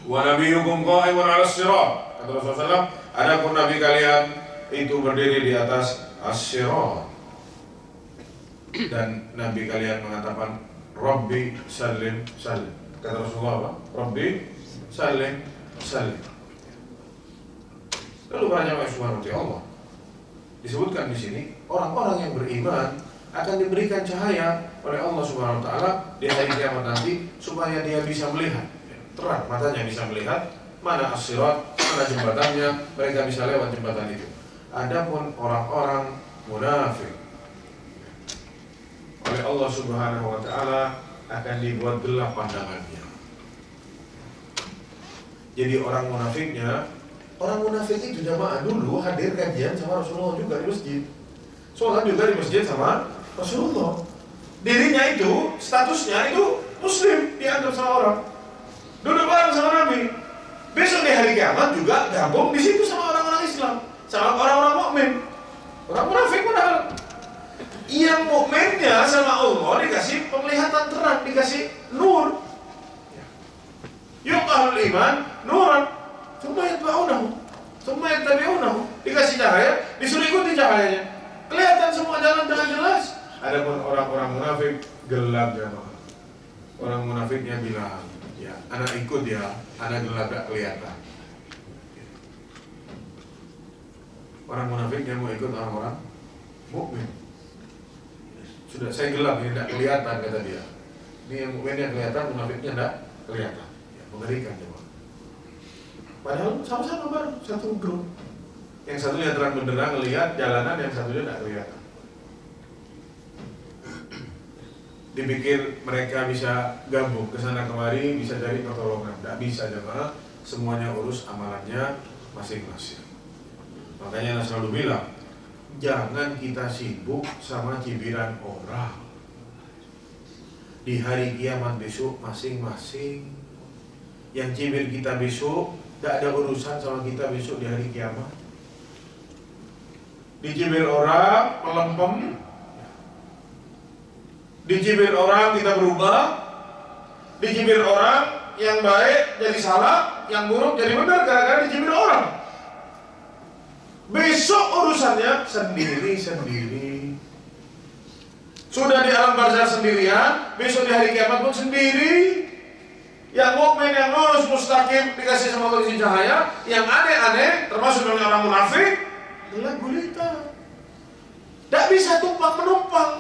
Wa nabiyyukum qa'imun 'alas sirat, kata Rasulullah SAW, adapun nabi kalian itu berdiri di atas as-sirat, dan nabi kalian mengatakan Rabbi salim salim. Kata Rasulullah apa? Rabbi salim salim. Lalu para jamaah subhanahu wa ta'ala, disebutkan di sini orang-orang yang beriman akan diberikan cahaya oleh Allah subhanahu wa ta'ala di hari kiamat nanti, supaya dia bisa melihat, terang matanya bisa melihat mana as-sirat, mana jembatannya, mereka bisa lewat jembatan itu. Adapun orang-orang munafik, oleh Allah subhanahu wa ta'ala akan dibuat gelap pandangannya. Jadi orang munafik itu jamaah dulu hadir kajian sama Rasulullah juga di masjid, sholat juga di masjid sama Rasulullah. Dirinya itu, statusnya itu muslim, dianggap sama orang, duduk bareng sama Nabi. Besok di hari kiamat juga gabung di situ sama orang-orang Islam, sama orang-orang mukmin. Orang munafik padahal yang mukminnya sama Allah dikasih penglihatan terang, dikasih nur. Yuqahul iman nuran, thumma yattabi'unahu, dikasih cahaya, disuruh ikuti cahayanya. Kelihatan semua jalan dengan jelas. Adapun orang-orang munafik gelap jamaah. Orang munafiknya bilang, ya, anak ikut ya, anak gelap gak kelihatan. Orang munafiknya mau ikut orang-orang mukmin. Sudah saya gelap ini tidak kelihatan, kata dia. Ini yang mukminnya kelihatan, munafiknya tidak kelihatan. Ya, mengerikan jemaah. Padahal sama-sama baru satu grup. Yang satunya terang benderang ngelihat jalanan, yang satunya tidak kelihatan. Dipikir mereka bisa gabung ke sana kemari, bisa cari pertolongan. Tidak bisa jemaah, semuanya urus amalannya masing-masing. Makanya Nabi selalu bilang, jangan kita sibuk sama cibiran orang. Di hari kiamat besok masing-masing. Yang cibir kita besok tidak ada urusan sama kita besok di hari kiamat. Dicibir orang melempem, dicibir orang kita berubah, dicibir orang yang baik jadi salah, yang buruk jadi benar gara-gara dicibir orang. Besok urusannya sendiri-sendiri. Sudah di alam barzah sendirian, besok di hari kiamat pun sendiri. Yang mukmin, yang lurus mustaqim dikasih sama Allah cahaya, yang aneh-aneh termasuk dengan orang munafik gelap gulita. Tidak bisa tumpang menumpang,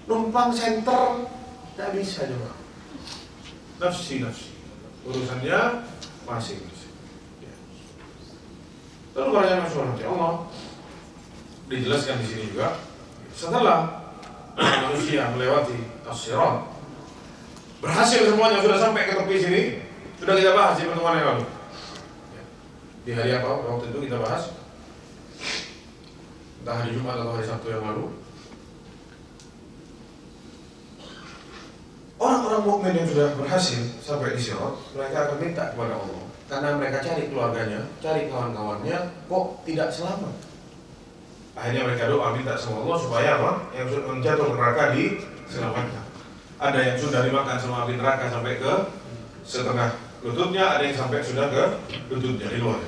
numpang senter, tidak bisa juga. Nafsi urusannya masing-masing. Lalu para Rasulullah Allah dijelaskan di sini juga, setelah manusia melewati as-sirat, berhasil semuanya, sudah sampai ke tepi sini, sudah kita bahas di pertemuan yang lalu. Di hari apa? Waktu itu kita bahas, entah hari Jumat atau hari Sabtu yang lalu. Orang-orang mukmin yang sudah berhasil sampai di sirat, mereka akan minta kepada Allah, karena mereka cari keluarganya, cari kawan-kawannya, kok tidak selamat. Akhirnya mereka doa minta sama Allah supaya apa? Yang jatuh ke neraka diselamatkan. Ada yang sudah dimakan sama api neraka sampai ke setengah lututnya, ada yang sampai sudah ke lututnya di luar.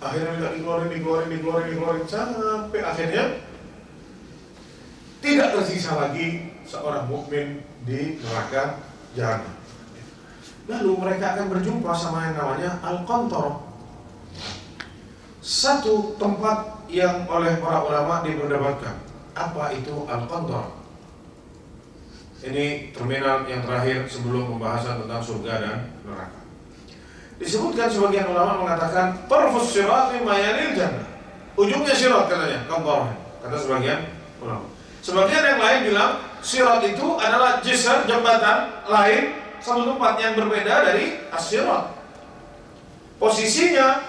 Akhirnya minta dikeluarin sampai akhirnya tidak tersisa lagi seorang mukmin di neraka jahanam. Lalu mereka akan berjumpa sama yang namanya Al-Qantarah, satu tempat yang oleh para ulama diperdebatkan. Apa itu Al-Qantarah? Ini terminal yang terakhir sebelum pembahasan tentang surga dan neraka. Disebutkan sebagian ulama mengatakan tarfus sirat mimma yanil jannah. Ujungnya sirat katanya, Qantarah. Kata sebagian ulama. Sebagian yang lain bilang sirat itu adalah jisr, jembatan lain, satu tempat yang berbeda dari as-sirat. Posisinya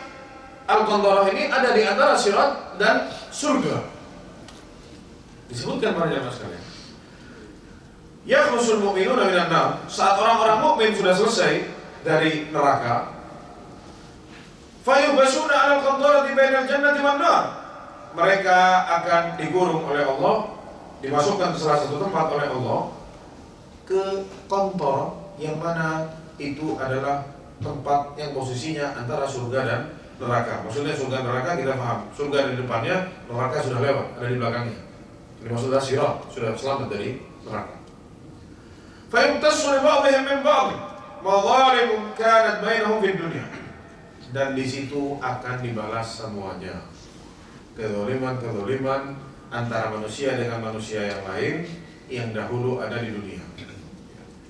Al-Qantarah ini ada di antara sirat dan surga. Disebutkan para jamaah sekalian, yakhrusul mu'minuna minan nar, saat orang-orang mukmin sudah selesai dari neraka, fayubasuna 'alal qantarati bainal jannati wan nar, mereka akan digurung oleh Allah, dimasukkan ke salah satu tempat oleh Allah, ke Qantarah, yang mana itu adalah tempat yang posisinya antara surga dan neraka. Maksudnya surga neraka kita paham, surga di depannya, neraka sudah lewat, ada di belakangnya. Ini maksudnya sirat, sudah selamat dari neraka. Fayumtassu li ba'dihim min ba'd madhalim kanat bainahum fid dunya, dan di situ akan dibalas semuanya kezaliman antara manusia dengan manusia yang lain yang dahulu ada di dunia.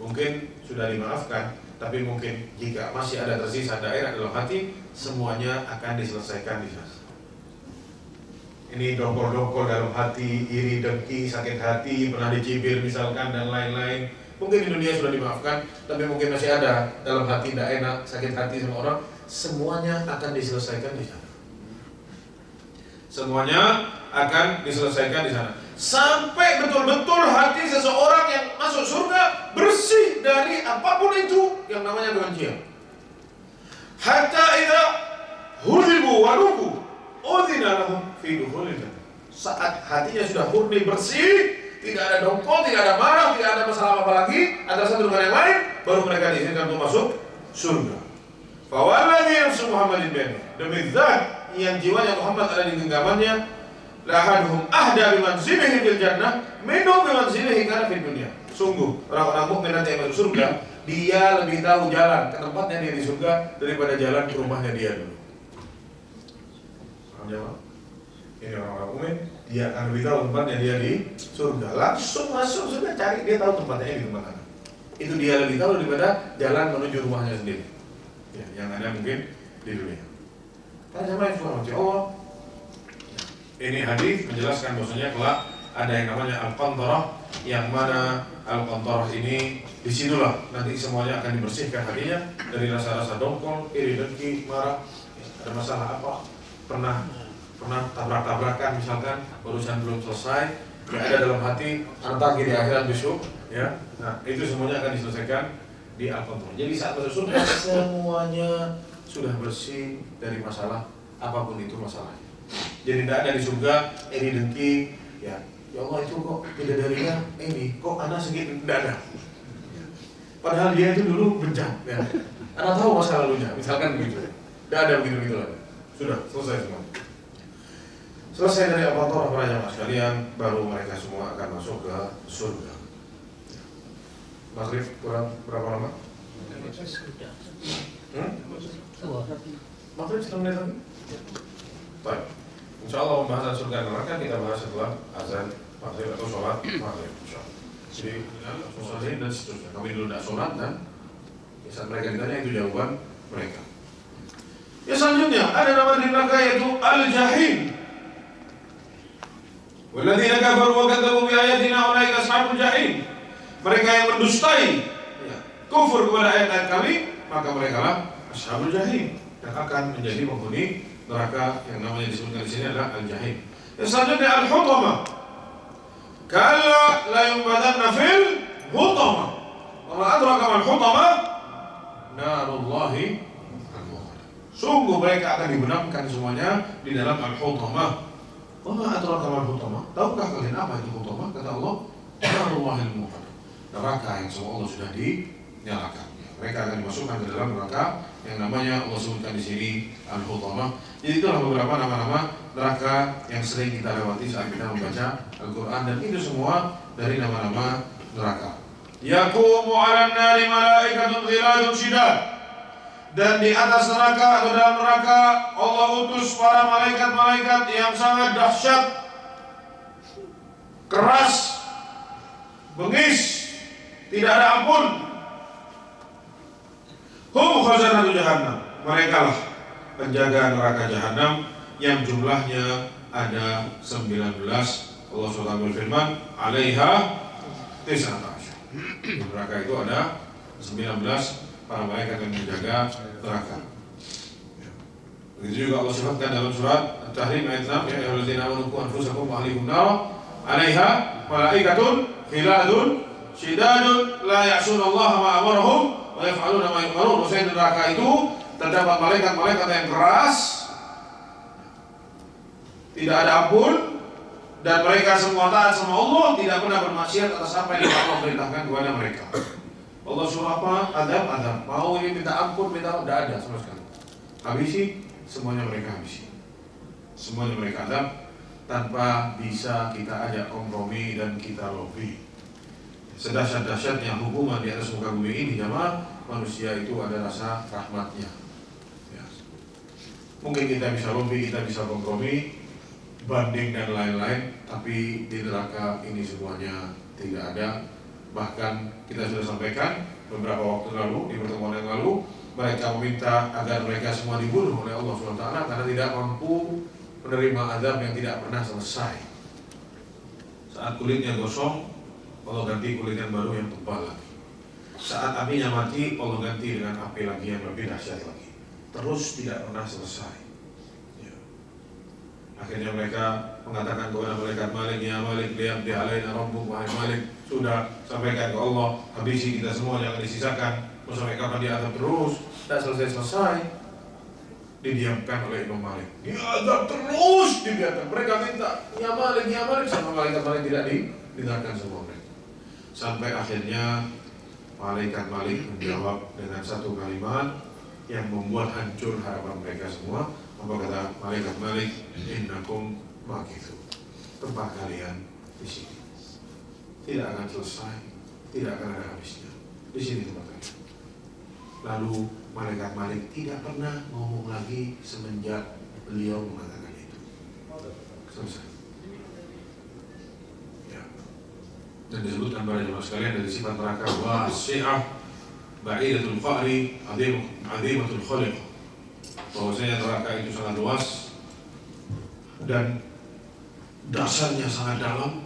Mungkin sudah dimaafkan, tapi mungkin jika masih ada tersisa daerah dalam hati, semuanya akan diselesaikan di sana. Ini dongkol-dongkol dalam hati, iri, dengki, sakit hati, pernah dicibir misalkan dan lain-lain. Mungkin di dunia sudah dimaafkan, tapi mungkin masih ada dalam hati tidak enak, sakit hati sama orang. Semuanya akan diselesaikan di sana. Semuanya akan diselesaikan di sana. Sampai betul-betul hati seseorang yang masuk surga bersih dari apapun itu yang namanya kebencian. Hatta idza hulibu wa nubu udzina lahum fi dukhulil jannah. Saat hatinya sudah murni bersih, tidak ada dongkol, tidak ada marah, tidak ada masalah apa lagi antara satu dengan yang lain, baru mereka diizinkan untuk masuk surga. Fa wallazi nafsu Muhammadin biyadihi, demi zat yang jiwanya Muhammad ada di genggamannya, lahaduhum ahda bimanzilihi fil jannah minhum bimanzilihi kana fid dunya. Sungguh orang-orang mukmin nanti yang masuk surga, dia lebih tahu jalan ke tempatnya dia di surga daripada jalan ke rumahnya dia dulu. Paham ya? Ini orang-orang mukmin, dia akan lebih tahu tempatnya dia di surga. Langsung masuk sudah cari, dia tahu tempatnya di tempat mana. Itu dia lebih tahu daripada jalan menuju rumahnya sendiri. ya, yang ada mungkin di dunia. Para jamaah yang dirahmati Allah, ini hadis menjelaskan bahwasanya kelak ada yang namanya al-qantarah, yang mana al-qantarah ini disitulah nanti semuanya akan dibersihkan hatinya dari rasa-rasa dongkol, iri, dengki, marah, ya, ada masalah apa, pernah tabrak-tabrakan misalkan, urusan belum selesai, yang ada dalam hati, antara di akhirat besok, ya. Nah itu semuanya akan diselesaikan di al-qantarah. Jadi saat masuk surga semuanya sudah bersih dari masalah apapun itu masalahnya. Jadi tidak ada di surga ini dengki, ya Allah itu kok bidadarinya ini, kok anak segitu, tidak ada. Padahal dia itu dulu bejat, ya. Anak tahu masa lalunya, misalkan begitu. Tidak ada begitu lagi. Sudah selesai semua. Selesai dari al-qantarah para jamaah sekalian, baru mereka semua akan masuk ke surga. Maghrib kurang berapa lama? Maghrib setengah menit lagi. Baik. Insyaallah pembahasan surga dan neraka kita bahas setelah azan maghrib atau sholat maghrib. Insyaallah. Jadi langsung selesai dan seterusnya. Kami dulu tidak sholat dan saat mereka ditanya itu jawaban mereka. Ya selanjutnya ada nama di neraka yaitu al-jahim. Walladzina kafaru wa kadzdzabu bi ayatina ulaika ashabul jahim. Mereka yang mendustai, ya, kufur kepada ayat-ayat kami, maka mereka lah ashabul jahim yang akan menjadi penghuni neraka yang namanya disebutkan di sini adalah al-jahim. Yang selanjutnya al-hutamah. Kalla la yunbadanna fil hutamah. Wa adraka mal hutamah narullahi al-muqadah. Sungguh mereka akan dibenamkan semuanya di dalam al-hutamah. Wa adraka mal hutamah. Tahukah kalian apa itu hutamah? Kata Allah, narullahi al-muqadah. Neraka yang semua Allah sudah dinyalakan. Mereka akan dimasukkan ke dalam neraka yang namanya Allah sebutkan di sini al-hutamah. Jadi itulah beberapa nama-nama neraka yang sering kita lewati saat kita membaca Al-Quran, dan itu semua dari nama-nama neraka. Yaqumu 'alan nari malaikatun ghiladun syidad. Dan di atas neraka atau dalam neraka Allah utus para malaikat-malaikat yang sangat dahsyat, keras, bengis, tidak ada ampun. Hum khazanatu jahannam. Mereka lah penjaga neraka jahanam yang jumlahnya ada 19. Allah SWT berfirman, alaiha 19. Di neraka itu ada 19 para malaikat yang menjaga neraka. Begitu juga Allah sebutkan dalam surat At-Tahrim ayat 6, ya ayyuhallazina amanu qu anfusakum wa ahlikum nar 'alaiha malaikatun ghiladun syidadun la ya'sunallaha ma amarahum wa yaf'aluna ma yu'marun. Maksudnya di neraka itu terdapat malaikat-malaikat yang keras, tidak ada ampun, dan mereka semua taat sama Allah, tidak pernah bermaksiat atas apa yang Allah perintahkan kepada mereka. Allah suruh apa? Adab. Mau ini minta ampun, minta tidak ada sama sekali. Habisi, semuanya mereka habisi. Semuanya mereka adab tanpa bisa kita ajak kompromi dan kita lobby. Sedahsyat-dahsyatnya hukuman di atas muka bumi ini, jamaah, manusia itu ada rasa rahmatnya. Ya. Mungkin kita bisa lobby, kita bisa kompromi, banding dan lain-lain, tapi di neraka ini semuanya tidak ada. Bahkan kita sudah sampaikan beberapa waktu lalu, di pertemuan yang lalu, mereka meminta agar mereka semua dibunuh oleh Allah SWT karena tidak mampu menerima azab yang tidak pernah selesai. Saat kulitnya gosong, Allah ganti kulit yang baru yang tebal lagi. Saat apinya mati, Allah ganti dengan api lagi yang lebih dahsyat lagi. Terus tidak pernah selesai. Ya. Akhirnya mereka mengatakan kepada malaikat Malik, ya Malik, lihat di alaina rabbuk, wahai Malik, sudah sampaikan ke Allah, habisi kita semua, jangan disisakan. Mau sampai kapan dia azab terus? Tidak selesai-selesai. Didiamkan oleh Imam Malik. Dia azab terus dibiarkan. Mereka minta, ya Malik, sama malaikat Malik tidak didengarkan semua mereka. Sampai akhirnya malaikat Malik menjawab dengan satu kalimat yang membuat hancur harapan mereka semua. Apa kata malaikat Malik? Innakum makithu. Tempat kalian di sini. Tidak akan selesai, tidak akan ada habisnya. Di sini tempat kalian. Lalu malaikat Malik tidak pernah ngomong lagi semenjak beliau mengatakan itu. Selesai. Dan disebutkan pada jemaah sekalian dari sifat neraka wasi'ah, ba'idatul qa'ri azimatul khaliq, bahwasanya neraka itu sangat luas dan dasarnya sangat dalam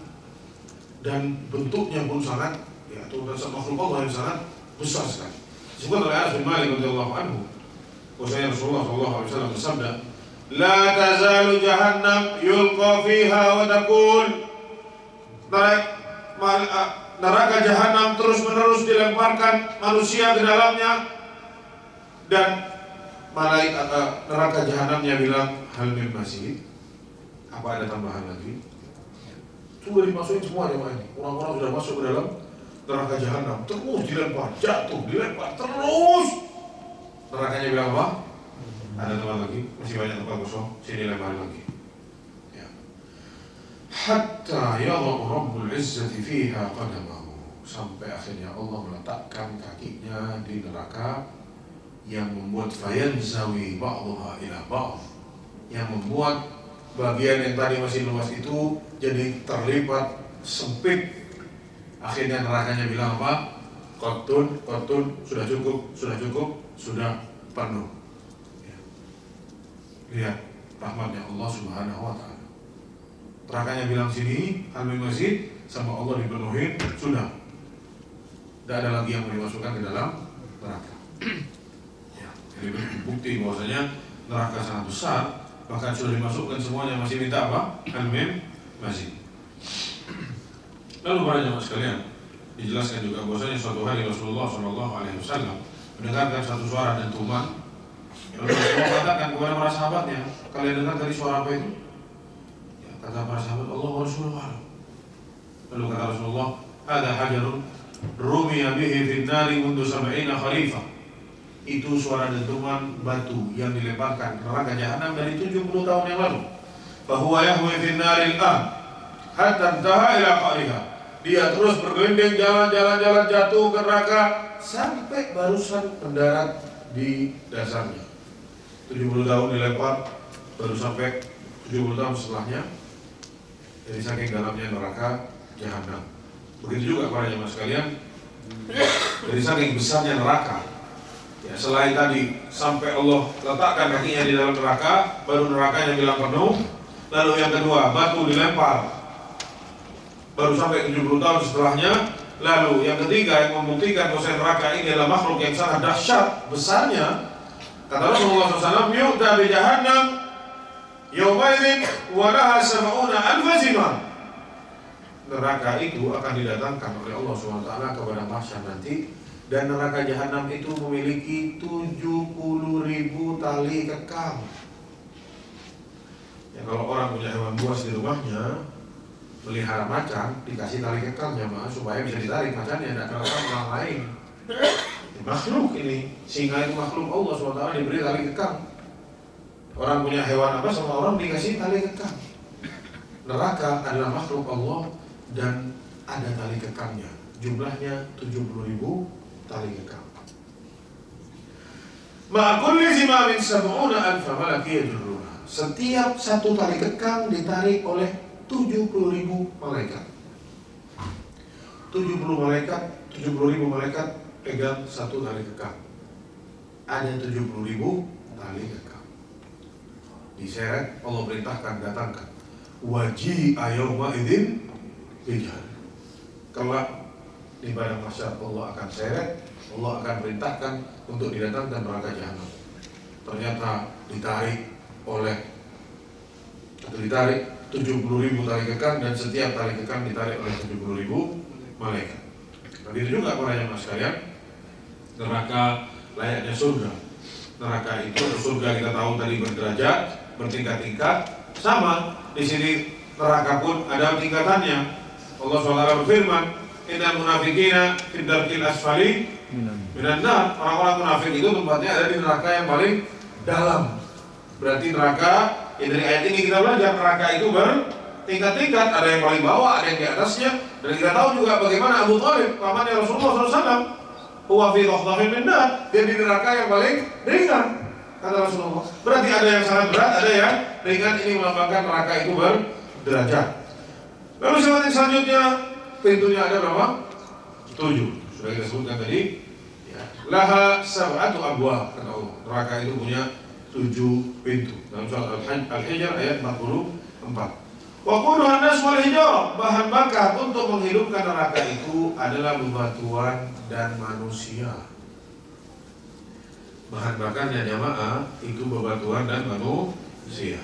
dan bentuknya pun sangat, yaitu dasar makhluk Allah yang sangat besar sekali. Disebut oleh Anas bin Malik radhiyallahu anhu, bahwasanya Rasulullah SAW bersabda, "La tazalu jahannam yulqa fiha wa taqul." Neraka jahanam terus-menerus dilemparkan manusia ke dalamnya, dan malaikat neraka jahanamnya bilang, "Hal min mazid?" Apa ada tambahan lagi? Sudah dimasukin semua jemaah ini. Orang-orang sudah masuk ke dalam neraka jahanam, terus dilempar, jatuh, dilempar, terus. Nerakanya bilang apa? Ada tempat lagi, masih banyak tempat kosong, sini lempar lagi. Hatta yadha'u Rabbul Izzati fiha qadamahu, sampai akhirnya Allah meletakkan kakinya di neraka, yang membuat fayanzawi ba'daha ila ba'd, yang membuat bagian yang tadi masih luas itu jadi terlipat sempit. Akhirnya nerakanya bilang apa? Qatun, sudah cukup, sudah penuh. Lihat rahmatnya Allah Subhanahu wa ta'ala. Nerakanya bilang sini, al-min mazid, sama Allah dipenuhin, sudah. Tidak ada lagi yang mau dimasukkan ke dalam neraka. Jadi bukti bahwasanya neraka sangat besar, bahkan sudah dimasukkan semuanya, masih minta apa? Al-min mazid. Lalu para jemaah sekalian, dijelaskan juga bahwasanya suatu hari Rasulullah SAW mendengarkan satu suara dentuman. Lalu Rasulullah katakan kepada para sahabatnya, "Kalian dengar tadi suara apa itu?" Kata para sahabat, "Allah wa Rasulullah." Lalu kata Rasulullah, "Ada hajarun rumiya bihi fin nari mundu 70 khalifah." Itu suara dentuman batu yang dilemparkan ke neraka jahanam dari 70 tahun yang lalu. Fa huwa yahwi fin nari al-an hatta intaha ila qariha. Dia terus bergelinding, jalan jatuh ke neraka sampai barusan mendarat di dasarnya. 70 tahun dilempar, baru sampai 70 tahun setelahnya. Jadi saking dalamnya neraka jahanam. Begitu juga para jemaah sekalian, dari saking besarnya neraka, ya, selain tadi sampai Allah letakkan kakinya di dalam neraka, baru nerakanya bilang penuh. Lalu yang kedua, batu dilempar, baru sampai 70 tahun setelahnya. Lalu yang ketiga yang membuktikan bahwa neraka ini adalah makhluk yang sangat dahsyat besarnya, kata Rasulullah SAW, "Yu'ta bi jahannam yaumaidin wa laha 70 alf zimam." Neraka itu akan didatangkan oleh Allah SWT kepada mahsyar nanti, dan neraka jahanam itu memiliki 70.000 tali kekang. Ya, kalau orang punya hewan buas di rumahnya, melihara macan, dikasih tali kekang jemaah supaya bisa ditarik macannya, tidak terlalu orang lain. Makhluk ini, singa itu makhluk Allah SWT, diberi tali kekang. Orang punya hewan apa sama orang dikasih tali kekang. Neraka adalah makhluk Allah dan ada tali kekangnya. Jumlahnya 70.000 tali kekang. Ma'kulli zimamin 70 alf malaki yajurruna. Setiap satu tali kekang ditarik oleh 70.000 malaikat. 70.000 malaikat pegang satu tali kekang. Ada 70.000 tali kekang. Diseret, Allah perintahkan datangkan. Waji'a yawma idzin bijal. Kelak di padang mahsyar Allah akan seret, Allah akan perintahkan untuk didatangkan neraka jahanam. Ternyata ditarik 70.000 tali kekang, dan setiap tali kekang ditarik oleh 70.000 malaikat. Begitu juga para jemaah sekalian, neraka layaknya surga. Neraka itu, surga kita tahu tadi berderajat, bertingkat-tingkat. Sama di sini neraka pun ada tingkatannya. Allah SWT berfirman, "Innal munafiqina fid darkil asfali minan nar." Orang-orang munafik itu tempatnya ada di neraka yang paling dalam. Berarti neraka, ya dari ayat ini kita belajar neraka itu bertingkat-tingkat. Ada yang paling bawah, ada yang di atasnya. Dan kita tahu juga bagaimana Abu Thalib, pamannya Rasulullah SAW, huwa fi dhahmin min nar, dia di neraka yang paling ringan, kata Rasulullah. Berarti ada yang sangat berat, ada yang ringan. Ini melambangkan neraka itu berderajat. Lalu selanjutnya pintunya ada berapa? 7. Sudah kita sebutkan tadi. Laha sab'atu abwab, kata Allah. Neraka itu punya 7 pintu. Dalam surat Al-Hijr ayat 44. Wa quduhan nas wal hijarah, bahan bakar untuk menghidupkan neraka itu adalah bebatuan dan manusia. Bahan bakarnya jamaah itu bebatuan dan manusia.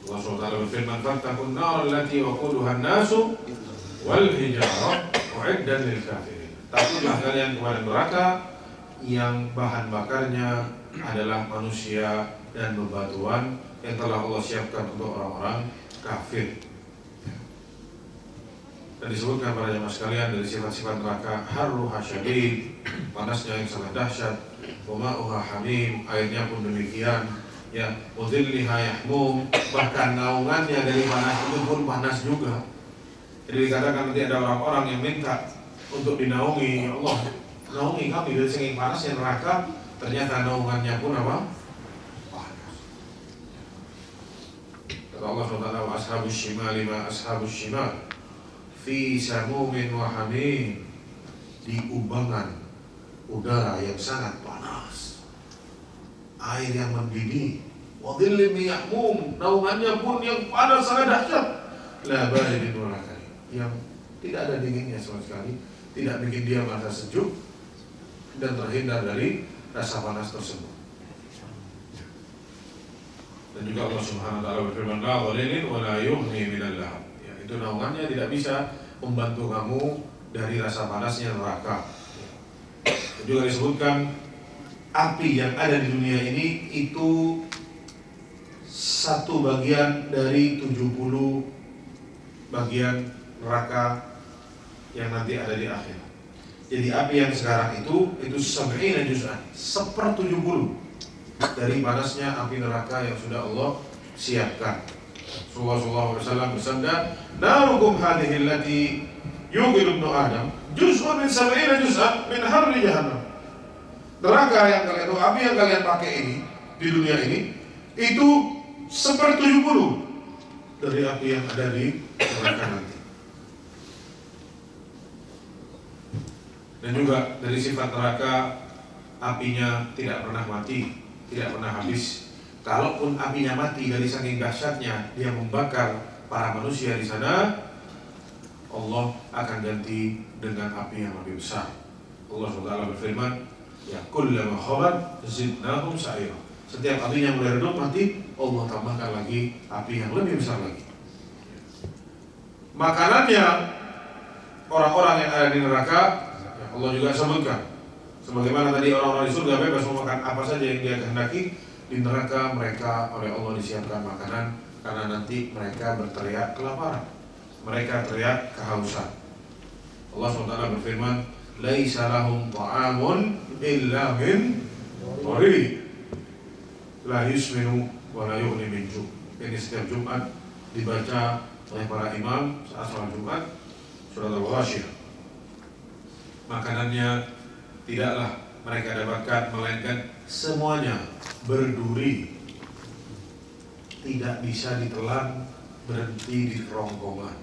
Allah SWT berfirman, fattaqun nar allati waquduhan nasu wal hijarah u'iddat lil kafirin. Takutlah kalian kepada neraka yang bahan bakarnya adalah manusia dan bebatuan yang telah Allah siapkan untuk orang-orang kafir. Dan disebutkan pada jemaah sekalian dari sifat-sifat neraka, harruha syadid, panasnya yang sangat dahsyat, wa ma'uha hamim, airnya pun demikian, ya, mudhilliha yahmum, bahkan naungannya dari panas itu pun panas juga. Jadi dikatakan nanti ada orang-orang yang minta untuk dinaungi, ya Allah, naungi kami dari saking panasnya neraka, ternyata naungannya pun apa? Panas. Kata Allah SWT, wa ashabus shimali ma ashabus shimal fi samumin wa hamim, di ubangan udara yang sangat panas, air yang mendidih, wa dhillim yahmum, naungannya pun yang panas sangat dahsyat, la baridin wa la karim, yang tidak ada dinginnya sama sekali, tidak bikin dia merasa sejuk dan terhindar dari rasa panas tersebut. Dan juga Allah Subhanahu wa taala berfirman, la dhalilin wa la yughni minal lahab. Ya, itu naungannya tidak bisa membantu kamu dari rasa panasnya neraka. Dan juga disebutkan api yang ada di dunia ini itu 1 bagian dari 70 bagian neraka yang nanti ada di akhir. Jadi api yang sekarang itu sab'ina juz'an, 1/70 dari panasnya api neraka yang sudah Allah siapkan. Rasulullah SAW bersabda, narukum hadhihi allati yuqidu ibnu Adam juz'un min sab'ina juz'an min harri jahannam. Neraka yang kalian, atau api yang kalian pakai ini di dunia ini itu 1/70 dari api yang ada di neraka nanti. Dan juga dari sifat neraka, apinya tidak pernah mati, tidak pernah habis. Kalaupun apinya mati, dari saking dahsyatnya dia membakar para manusia di sana, Allah akan ganti dengan api yang lebih besar. Allah SWT berfirman, ya kullama khabat zidnahum sa'ira. Setiap apinya mulai redup mati, Allah tambahkan lagi api yang lebih besar lagi. Makanannya orang-orang yang ada di neraka, Allah juga sebutkan, sebagaimana tadi orang-orang di surga bebas memakan apa saja yang dia kehendaki, di neraka mereka oleh Allah disiapkan makanan karena nanti mereka berteriak kelaparan, mereka teriak kehausan. Allah SWT berfirman, laisa lahum ta'amun illa min dhari la yusminu wa la yughni min ju'. Ini setiap Jumat dibaca oleh para imam saat sholat Jumat, surat Al-Ghasyiyah. Makanannya tidaklah mereka dapatkan melainkan semuanya berduri, tidak bisa ditelan, berhenti di kerongkongan.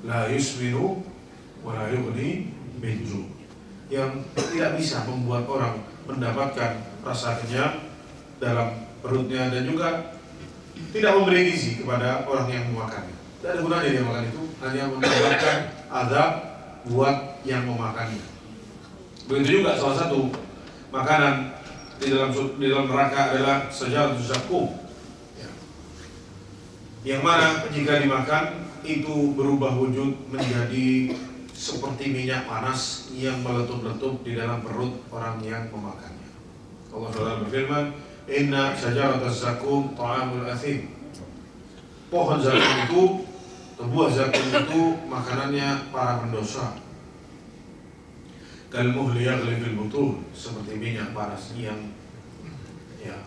La yusminu wa la yughni min ju', yang tidak bisa membuat orang mendapatkan rasa kenyang dalam perutnya dan juga tidak memberi gizi kepada orang yang memakannya. Tidak ada gunanya dia makan itu, hanya mendapatkan azab buat yang memakannya. Begitu juga salah satu makanan di dalam neraka adalah sajaratuz zakum, yang mana jika dimakan itu berubah wujud menjadi seperti minyak panas yang meletup-letup di dalam perut orang yang memakannya. Allah SWT berfirman, inna sajaratuz zakum ta'amul athim. Pohon zakum itu, buah zakum itu makanannya para pendosa. Kal muhli yaghli fil butun, seperti minyak panas yang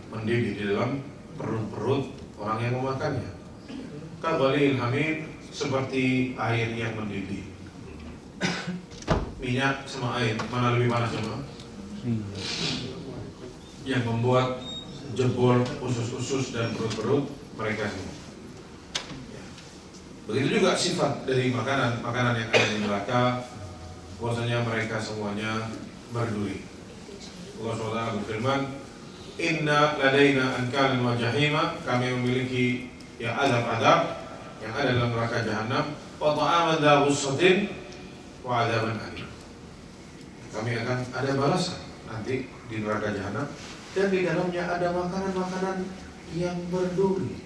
mendidih di dalam perut-perut orang yang memakannya. Kal ghalil hamim, seperti air yang mendidih. Minyak sama air, mana lebih panas coba? Yang membuat jebol usus-usus dan perut-perut mereka semua. Begitu juga sifat dari makanan yang ada di neraka, bahwasanya mereka semuanya berduri. Allah SWT berfirman, Inna ladaina ankalan wa jahima, kami memiliki yang azab-azab yang ada dalam neraka jahanam, wa ta'aman dha ghussatin wa adzaban alim. Kami akan ada balasan nanti di neraka jahanam, dan di dalamnya ada makanan-makanan yang berduri.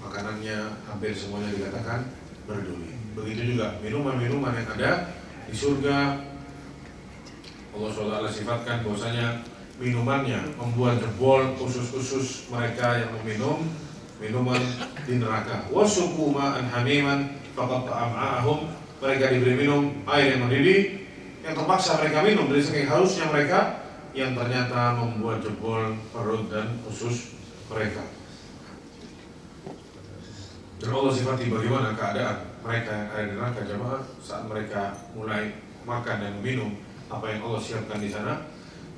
Makanannya hampir semuanya dikatakan berduri. Begitu juga minuman-minuman yang ada di surga. Allah SWT sifatkan bahwasanya minumannya membuat jebol usus-usus mereka yang meminum minuman di neraka. Wasuqu ma'an hamiman faqatta'a am'a'ahum, mereka diberi minum air yang mendidih yang terpaksa mereka minum dari saking hausnya mereka, yang ternyata membuat jebol perut dan usus mereka. Dan Allah sifati bagaimana keadaan mereka yang ada di neraka jamaah saat mereka mulai makan dan minum apa yang Allah siapkan di sana.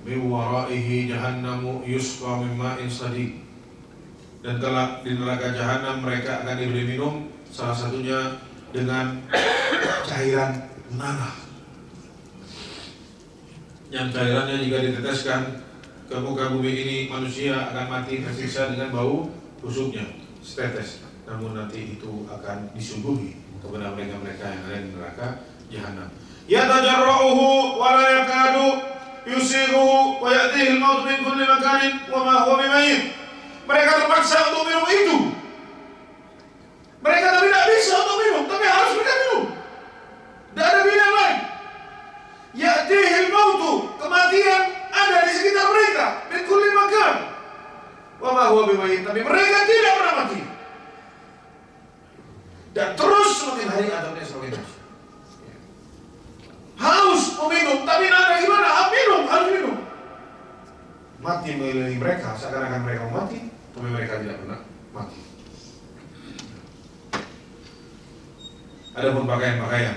Min waraihi jahannamu yusqa min ma'in sadid, dan kelak di neraka jahanam mereka akan diberi minum salah satunya dengan cairan nanah, yang cairannya jika diteteskan ke muka bumi ini manusia akan mati tersiksa dengan bau busuknya setetes, namun nanti itu akan disuguhi kepada mereka-mereka yang ada di neraka jahanam. Yatajarra'uhu wa la yakadu yusighuhu wa ya'tihi al-maut min kulli makanin wa ma huwa bimayyit. Mereka terpaksa untuk minum itu. Mereka tidak bisa untuk minum, tapi harus mereka minum. Tidak ada pilihan lain. Ya'tihi al-maut, kematian ada di sekitar mereka min kulli makan wa ma huwa bimayyit, tapi mereka tidak pernah mati. Dan terus semakin hari adabnya semakin terus. Haus mau minum, tapi nada gimana? Harus minum. Mati mengelilingi mereka, seakan-akan mereka mau mati, tapi mereka tidak pernah mati. Adapun pakaian-pakaian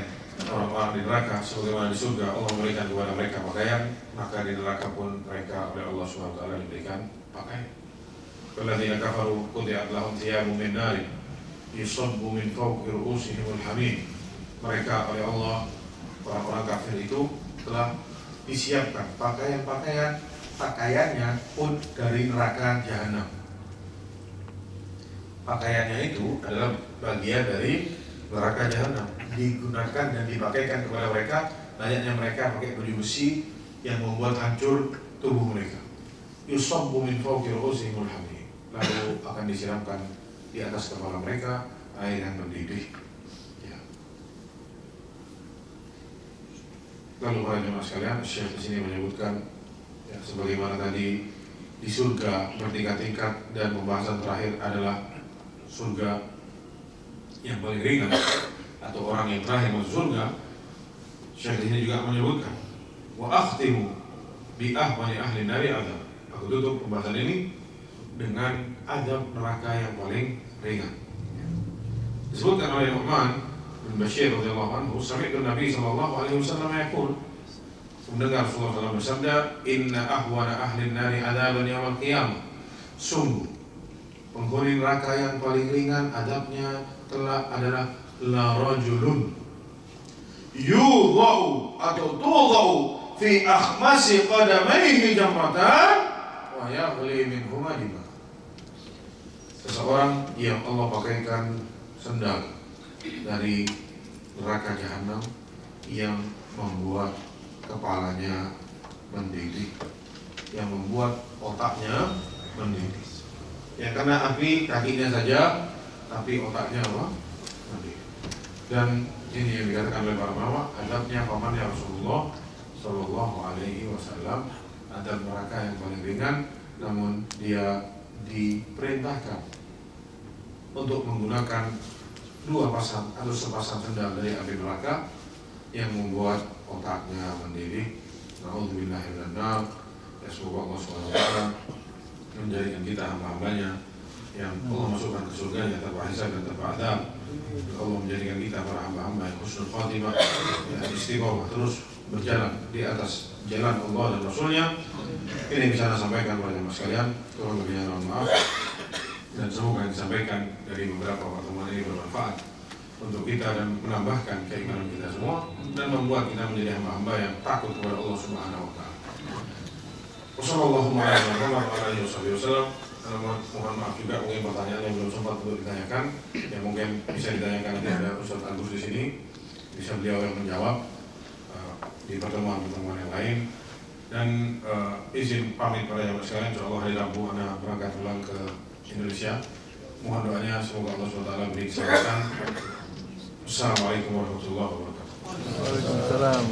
orang-orang di neraka, sebagaimana di surga Allah memberikan kepada mereka pakaian, maka di neraka pun mereka oleh Allah SWT diberikan pakaian. Walladzina kafaru quti'at lahum thiyabun min narin yusabbu min fawqi ru'usihimul hamim. Mereka oleh Allah, orang-orang kafir itu telah disiapkan pakaiannya pun dari neraka jahanam. Pakaiannya itu adalah bagian dari neraka jahanam, digunakan dan dipakaikan kepada mereka layaknya mereka pakai baju besi yang membuat hancur tubuh mereka. Yusabbu min fawqi ru'usihimul hamim, lalu akan disiramkan di atas kepala mereka air yang mendidih. Lalu para jemaah sekalian, Syekh di sini menyebutkan sebagaimana tadi di surga bertingkat-tingkat, dan pembahasan terakhir adalah surga yang paling ringan atau orang yang terakhir masuk surga. Syekh di sini juga menyebutkan wa akhtimu bi ahwani ahli nari azab. Aku tutup pembahasan ini dengan azab neraka yang paling ringan. Disebutkan oleh Nu'man bin Bashir radhiyallahu anhu, sami'tu Nabi sallallahu alaihi wasallam yaqul, mendengar Rasulullah SAW bersabda, inna ahwana ahli nari adaban yaumil qiyamah, sungguh penghuni neraka yang paling ringan adabnya adalah la rajulun yudha'u atau tudha'u fi akhmasi qadamaihi jamratan wa yaghli minhuma dima. Seseorang yang Allah pakaikan sendal dari neraka jahanam yang membuat kepalanya mendidih, yang membuat otaknya mendidih. Yang kena api kakinya saja, tapi otaknya apa? Mendidih. Dan ini yang dikatakan oleh para ulama, adabnya pamannya Rasulullah Sallallahu Alaihi Wasallam, adab neraka yang paling ringan, namun dia diperintahkan untuk menggunakan dua pasang atau sepasang sendal dari api neraka yang membuat otaknya mendidih. Na'udzubillahi minan nar. Ya, semoga Allah SWT menjadikan kita hamba-hambanya yang Allah masukkan ke surganya tanpa hisab dan tanpa adab. Allah menjadikan kita para hamba-hamba yang husnul khatimah, yang istiqomah terus berjalan di atas jalan Allah dan Rasulnya. Ini yang bisa saya sampaikan kepada jemaah sekalian. Kurang lebihnya mohon maaf, dan semoga yang disampaikan dari beberapa pertemuan ini bermanfaat untuk kita dan menambahkan keimanan kita semua dan membuat kita menjadi hamba-hamba yang takut kepada Allah Subhanahu wa taala. Wassalamualaikum. Mohon maaf juga mungkin pertanyaan yang belum sempat untuk ditanyakan, yang mungkin bisa ditanyakan nanti ada Ustaz Agus di sini, bisa beliau yang menjawab di pertemuan-pertemuan yang lain. Dan izin pamit pada jamaah sekalian, insyaallah hari Rabu Anda berangkat pulang ke Indonesia. Mohon doanya semoga Allah SWT beri kesehatan. Assalamualaikum warahmatullahi wabarakatuh. Waalaikumsalam.